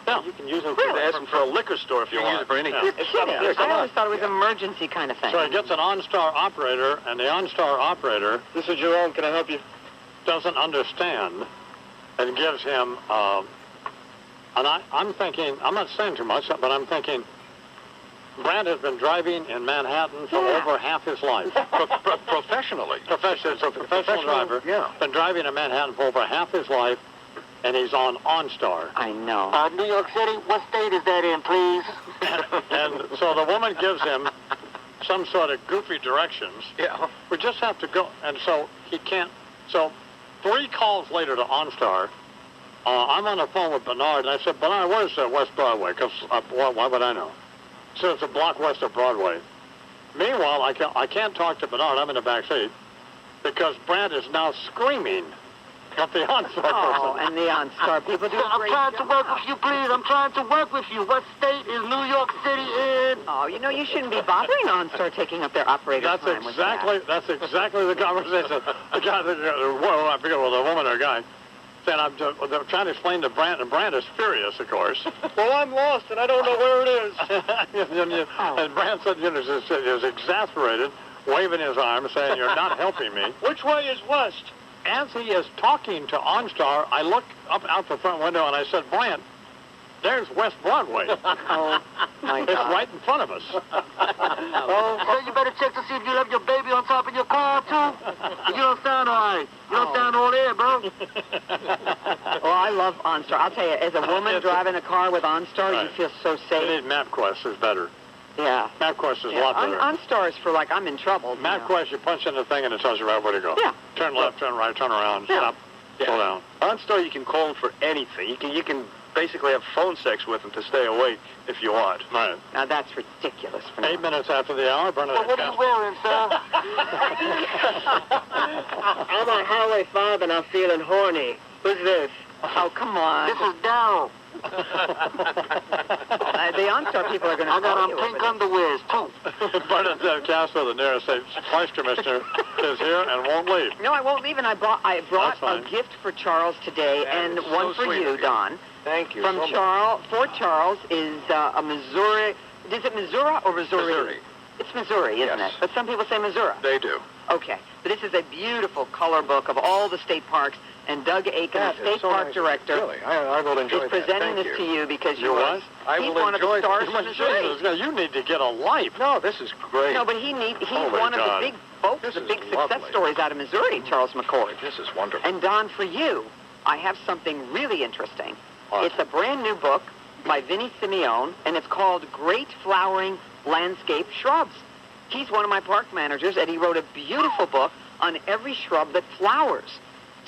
Yeah. You can use it Really? for a liquor store if you want. Use it for anything. You're kidding. I always thought it was an emergency kind of thing. So he gets an OnStar operator, and the OnStar operator... This is Jerome. Can I help you? ...doesn't understand and gives him... and I'm thinking, I'm not saying too much, but I'm thinking, Brant has been driving in Manhattan for over half his life. Professionally. Professional driver. Yeah. Been driving in Manhattan for over half his life, and he's on OnStar. I know. New York City, what state is that in, please? And so the woman gives him some sort of goofy directions. Yeah. We just have to go. And so he can't. So 3 calls later to OnStar, I'm on the phone with Bernard, and I said, Bernard, where's West Broadway? Because why would I know? So it's a block west of Broadway. Meanwhile, I can't talk to Bernard. I'm in the back seat because Brant is now screaming at the OnStar person. And the OnStar people do I'm trying to work with you, please. I'm trying to work with you. What state is New York City in? Oh, you know, you shouldn't be bothering OnStar taking up their operator That's time with that. That's exactly the conversation. The guy, well, I forget whether a woman or a guy, said they're trying to explain to Brant, and Brant is furious, of course. Well, I'm lost, and I don't know where it is. And Brant said, he was exasperated, waving his arm, saying, "You're not helping me." Which way is west? As he is talking to OnStar, I look up out the front window and I said, "Brant, there's West Broadway." Oh, my It's God. right in front of us. So you better check to see if you left your baby on top of your car, too. You don't sound all right. You don't sound all there, bro. Well, I love OnStar. I'll tell you, as a woman driving a car with OnStar, Right. you feel so safe. MapQuest is better. Yeah. MapQuest is a lot better. OnStar is for, like, I'm in trouble. MapQuest, you punch in the thing and it tells you right where to go. Yeah. Turn left, turn right, turn around, stop, slow down. OnStar, you can call them for anything. You can basically have phone sex with them to stay awake if you want. Right. Now, that's ridiculous. 8 minutes after the hour, Bernadette. What are you wearing, sir? I'm on Highway 5 and I'm feeling horny. Who's this? Oh, come on. This is Daryl. The OnStar people are going to I got call on you pink over this. underwears, too. Bernadette Castro, the nearest state vice commissioner, is here and won't leave. No, I won't leave, and I brought That's a fine. gift for Charles today, and is one so for sweet you, of you. Don. Thank you From so much. Charles, for Charles is a Missouri. Is it Missouri or Missouri? Missouri. It's Missouri, isn't Yes. it? But some people say Missouri. They do. Okay. But this is a beautiful color book of all the state parks, and Doug Aiken, That the is state so park nice. director, Really, I will enjoy is that. presenting Thank this you. to you because You what? I he's will one of the enjoy stars that. from Missouri. Jesus, you need to get a life. No, this is great. No, but he's Oh, my one of God. the big folks, This the is big success lovely. stories out of Missouri, Charles McCord. This is wonderful. And Don, for you, I have something really interesting. What? It's a brand new book by Vinnie Simeone, and it's called Great Flowering Landscape Shrubs. He's one of my park managers, and he wrote a beautiful book on every shrub that flowers,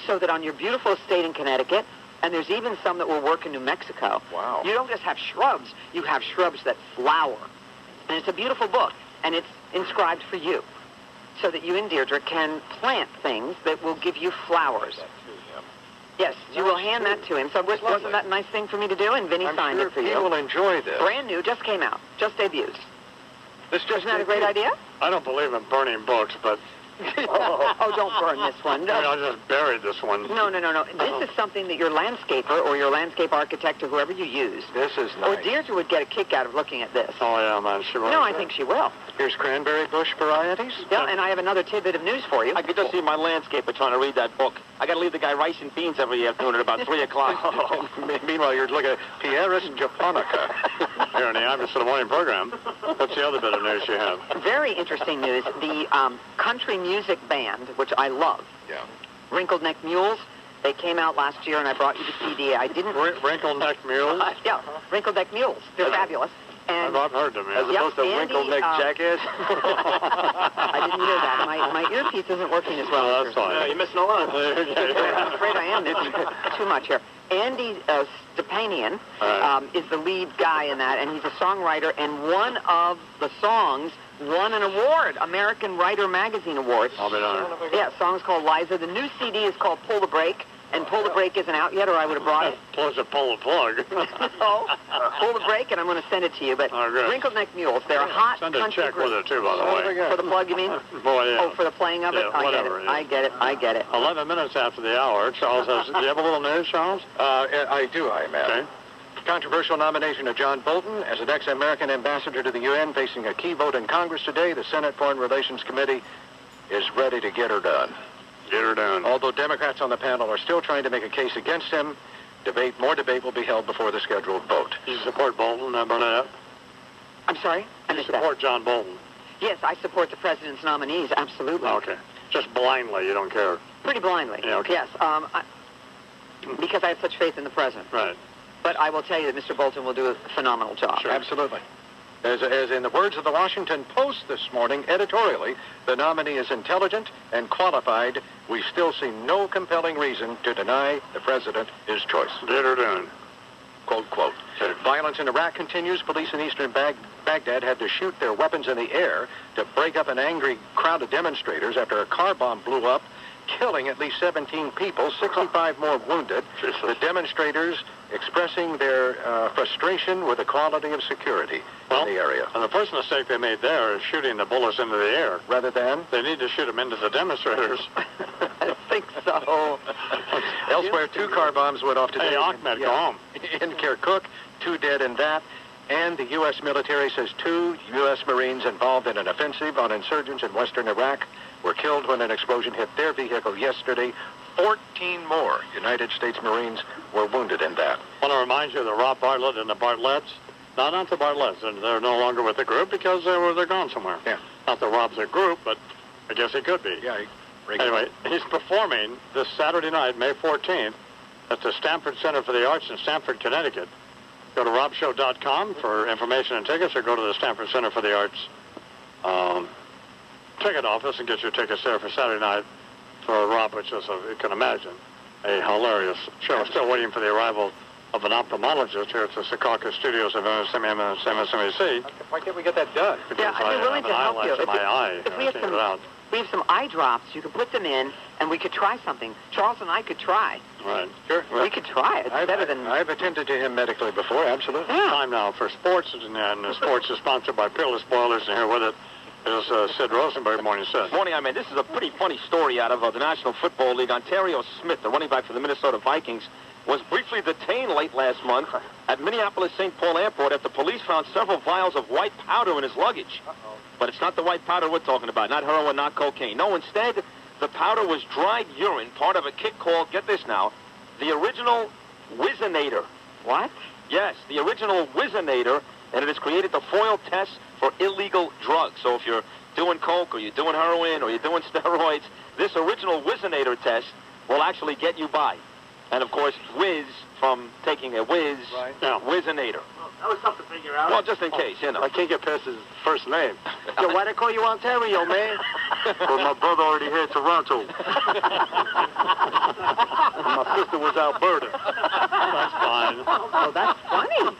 so that on your beautiful estate in Connecticut, and there's even some that will work in New Mexico, Wow. you don't just have shrubs, you have shrubs that flower. And it's a beautiful book, and it's inscribed for you, so that you and Deirdre can plant things that will give you flowers. Yes, you will hand that to him. So wasn't that a nice thing for me to do? And Vinny I'm signed sure it for he you. will enjoy this. Brand new, just came out, just debuted. This just Isn't that a great idea? I don't believe in burning books, but Oh, don't burn this one. No. I just buried this one. No. This is something that your landscaper or your landscape architect or whoever you use, This is or nice. Deirdre would get a kick out of looking at this. Oh, yeah, man, she will. No, I think she will. Here's cranberry bush varieties. Yeah, and I have another tidbit of news for you. I could just see my landscaper trying to read that book. I got to leave the guy rice and beans every afternoon at about 3 o'clock. Meanwhile, you're looking at Pieris japonica. Here in the Imus of the Morning program. What's the other bit of news you have? Very interesting news. The country music band, which I love, Yeah. Wrinkled Neck Mules, they came out last year, and I brought you the CD. I didn't... Wrinkled Neck Mules? Yeah, Wrinkled Neck Mules. They're fabulous. And I've heard them, yeah. As opposed to Andy, wrinkle-neck jackass. I didn't hear that. My earpiece isn't working as well. Oh, that's fine. Yeah, you're missing a lot. I'm afraid I am. There's too much here. Andy Stepanian is the lead guy in that, and he's a songwriter, and one of the songs won an award, American Writer Magazine Award. I'll be darned. Yeah, the song's called Liza. The new CD is called Pull the Brake, and Pull the Brake isn't out yet, or I would have brought it. Plus a pull the plug. So, Pull the Brake, and I'm going to send it to you. But Oh, good. Wrinkled Neck Mules, they're a hot Send a country check group. with it, too, by the way. For the plug, you mean? Boy, yeah. Oh, for the playing of it? Yeah, whatever, yeah. I get it. 11 minutes after the hour. Charles has... Do you have a little news, Charles? I do, I am. Okay. Controversial nomination of John Bolton as the next American ambassador to the UN, facing a key vote in Congress today. The Senate Foreign Relations Committee is ready to get her done. Get her done. Although Democrats on the panel are still trying to make a case against him, more debate will be held before the scheduled vote. You support Bolton, Bernadette? I'm sorry? I You missed that. support John Bolton? Yes, I support the president's nominees, absolutely. Okay. Just blindly, you don't care. Pretty blindly. Yeah, okay. Yes, because I have such faith in the president. Right. But I will tell you that Mr. Bolton will do a phenomenal job. Sure. Absolutely. As in the words of the Washington Post this morning, editorially, the nominee is intelligent and qualified. We still see no compelling reason to deny the president his choice. Get her done. Quote, quote. Violence in Iraq continues. Police in eastern Baghdad had to shoot their weapons in the air to break up an angry crowd of demonstrators after a car bomb blew up, killing at least 17 people, 65 more wounded. The demonstrators expressing their frustration with the quality of security in the area. And the first mistake they made there is shooting the bullets into the air. Rather than? They need to shoot them into the demonstrators. I think so. Elsewhere, 2 car bombs went off today. Hey, Ahmed, go home. In Kirkuk, 2 dead in that. And the U.S. military says 2 U.S. Marines involved in an offensive on insurgents in western Iraq were killed when an explosion hit their vehicle yesterday. 14 more United States Marines were wounded in that. I want to remind you of the Rob Bartlett and the Bartletts. No, not the Bartletts. They're no longer with the group because they're gone somewhere. Yeah. Not that Rob's a group, but I guess he could be. Yeah. Anyway, he's performing this Saturday night, May 14th, at the Stanford Center for the Arts in Stamford, Connecticut. Go to robshow.com for information and tickets, or go to the Stanford Center for the Arts ticket office and get your tickets there for Saturday night for Rob, which is, you can imagine, a hilarious show. Still waiting for the arrival of an ophthalmologist here at the Secaucus Studios of MSNBC. Why can't we get that done? Yeah, I'd be willing to help you. If we have some eye drops, you could put them in, and we could try something. Charles and I could try. Right. Sure. We could try it. It's better than... I've attended to him medically before, absolutely. Yeah. Time now for sports, and sports is sponsored by Peerless Boilers, and here with it is Sid Rosenberg. Morning, Sid. Morning, I mean, this is a pretty funny story out of the National Football League. Ontario Smith, the running back for the Minnesota Vikings, was briefly detained late last month at Minneapolis-St. Paul Airport after police found several vials of white powder in his luggage. But it's not the white powder we're talking about, not heroin, not cocaine. No, instead, the powder was dried urine, part of a kit called, get this now, the original Whizzinator. What? Yes, the original Whizzinator, and it has created the foil test for illegal drugs. So if you're doing coke, or you're doing heroin, or you're doing steroids, this original Whizzinator test will actually get you by. And, of course, whiz from taking a whiz, right. Yeah. Whizzinator. That was something to figure out. Well, just in case, you know. I can't get past his first name. Yo, why they call you Ontario, man? Well, my brother already had Toronto. My sister was Alberta. That's fine. Oh, that's funny.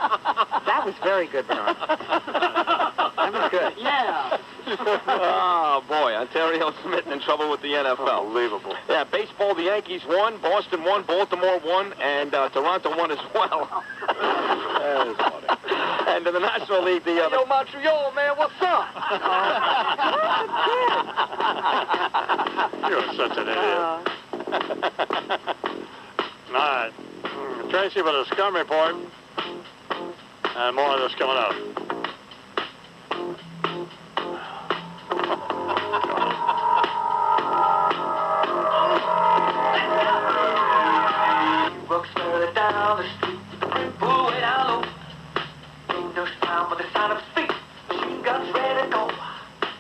That was very good, Bernard. That was good. Yeah. Oh, boy, Ontario Smith in trouble with the NFL. Unbelievable. Yeah, baseball, the Yankees won, Boston won, Baltimore won, and Toronto won as well. That is funny. And in the National League, the... Yo, Montreal, man, what's up? You're such an idiot. All right. Tracy with a scum report. And more of this coming up. Walks further down the street, the brim pool way down low. Windows down with the sound of speed. Machine guns ready to go.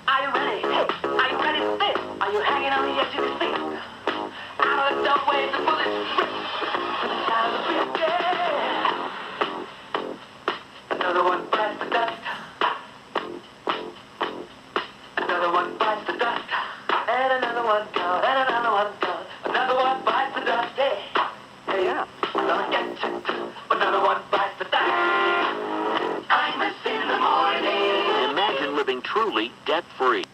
Are you ready? Hey, are you ready for this? Are you hanging on the edge of your seat? Out of the doorway, the bullets rip. To the sound of the beat, yeah. Another one bites the dust. Another one bites the dust. And another one gone, and another one gone. Another one bites the dust, yeah. Yeah. Gonna get you too. Another one bites the dust. Imus in the morning. Imagine living truly debt-free.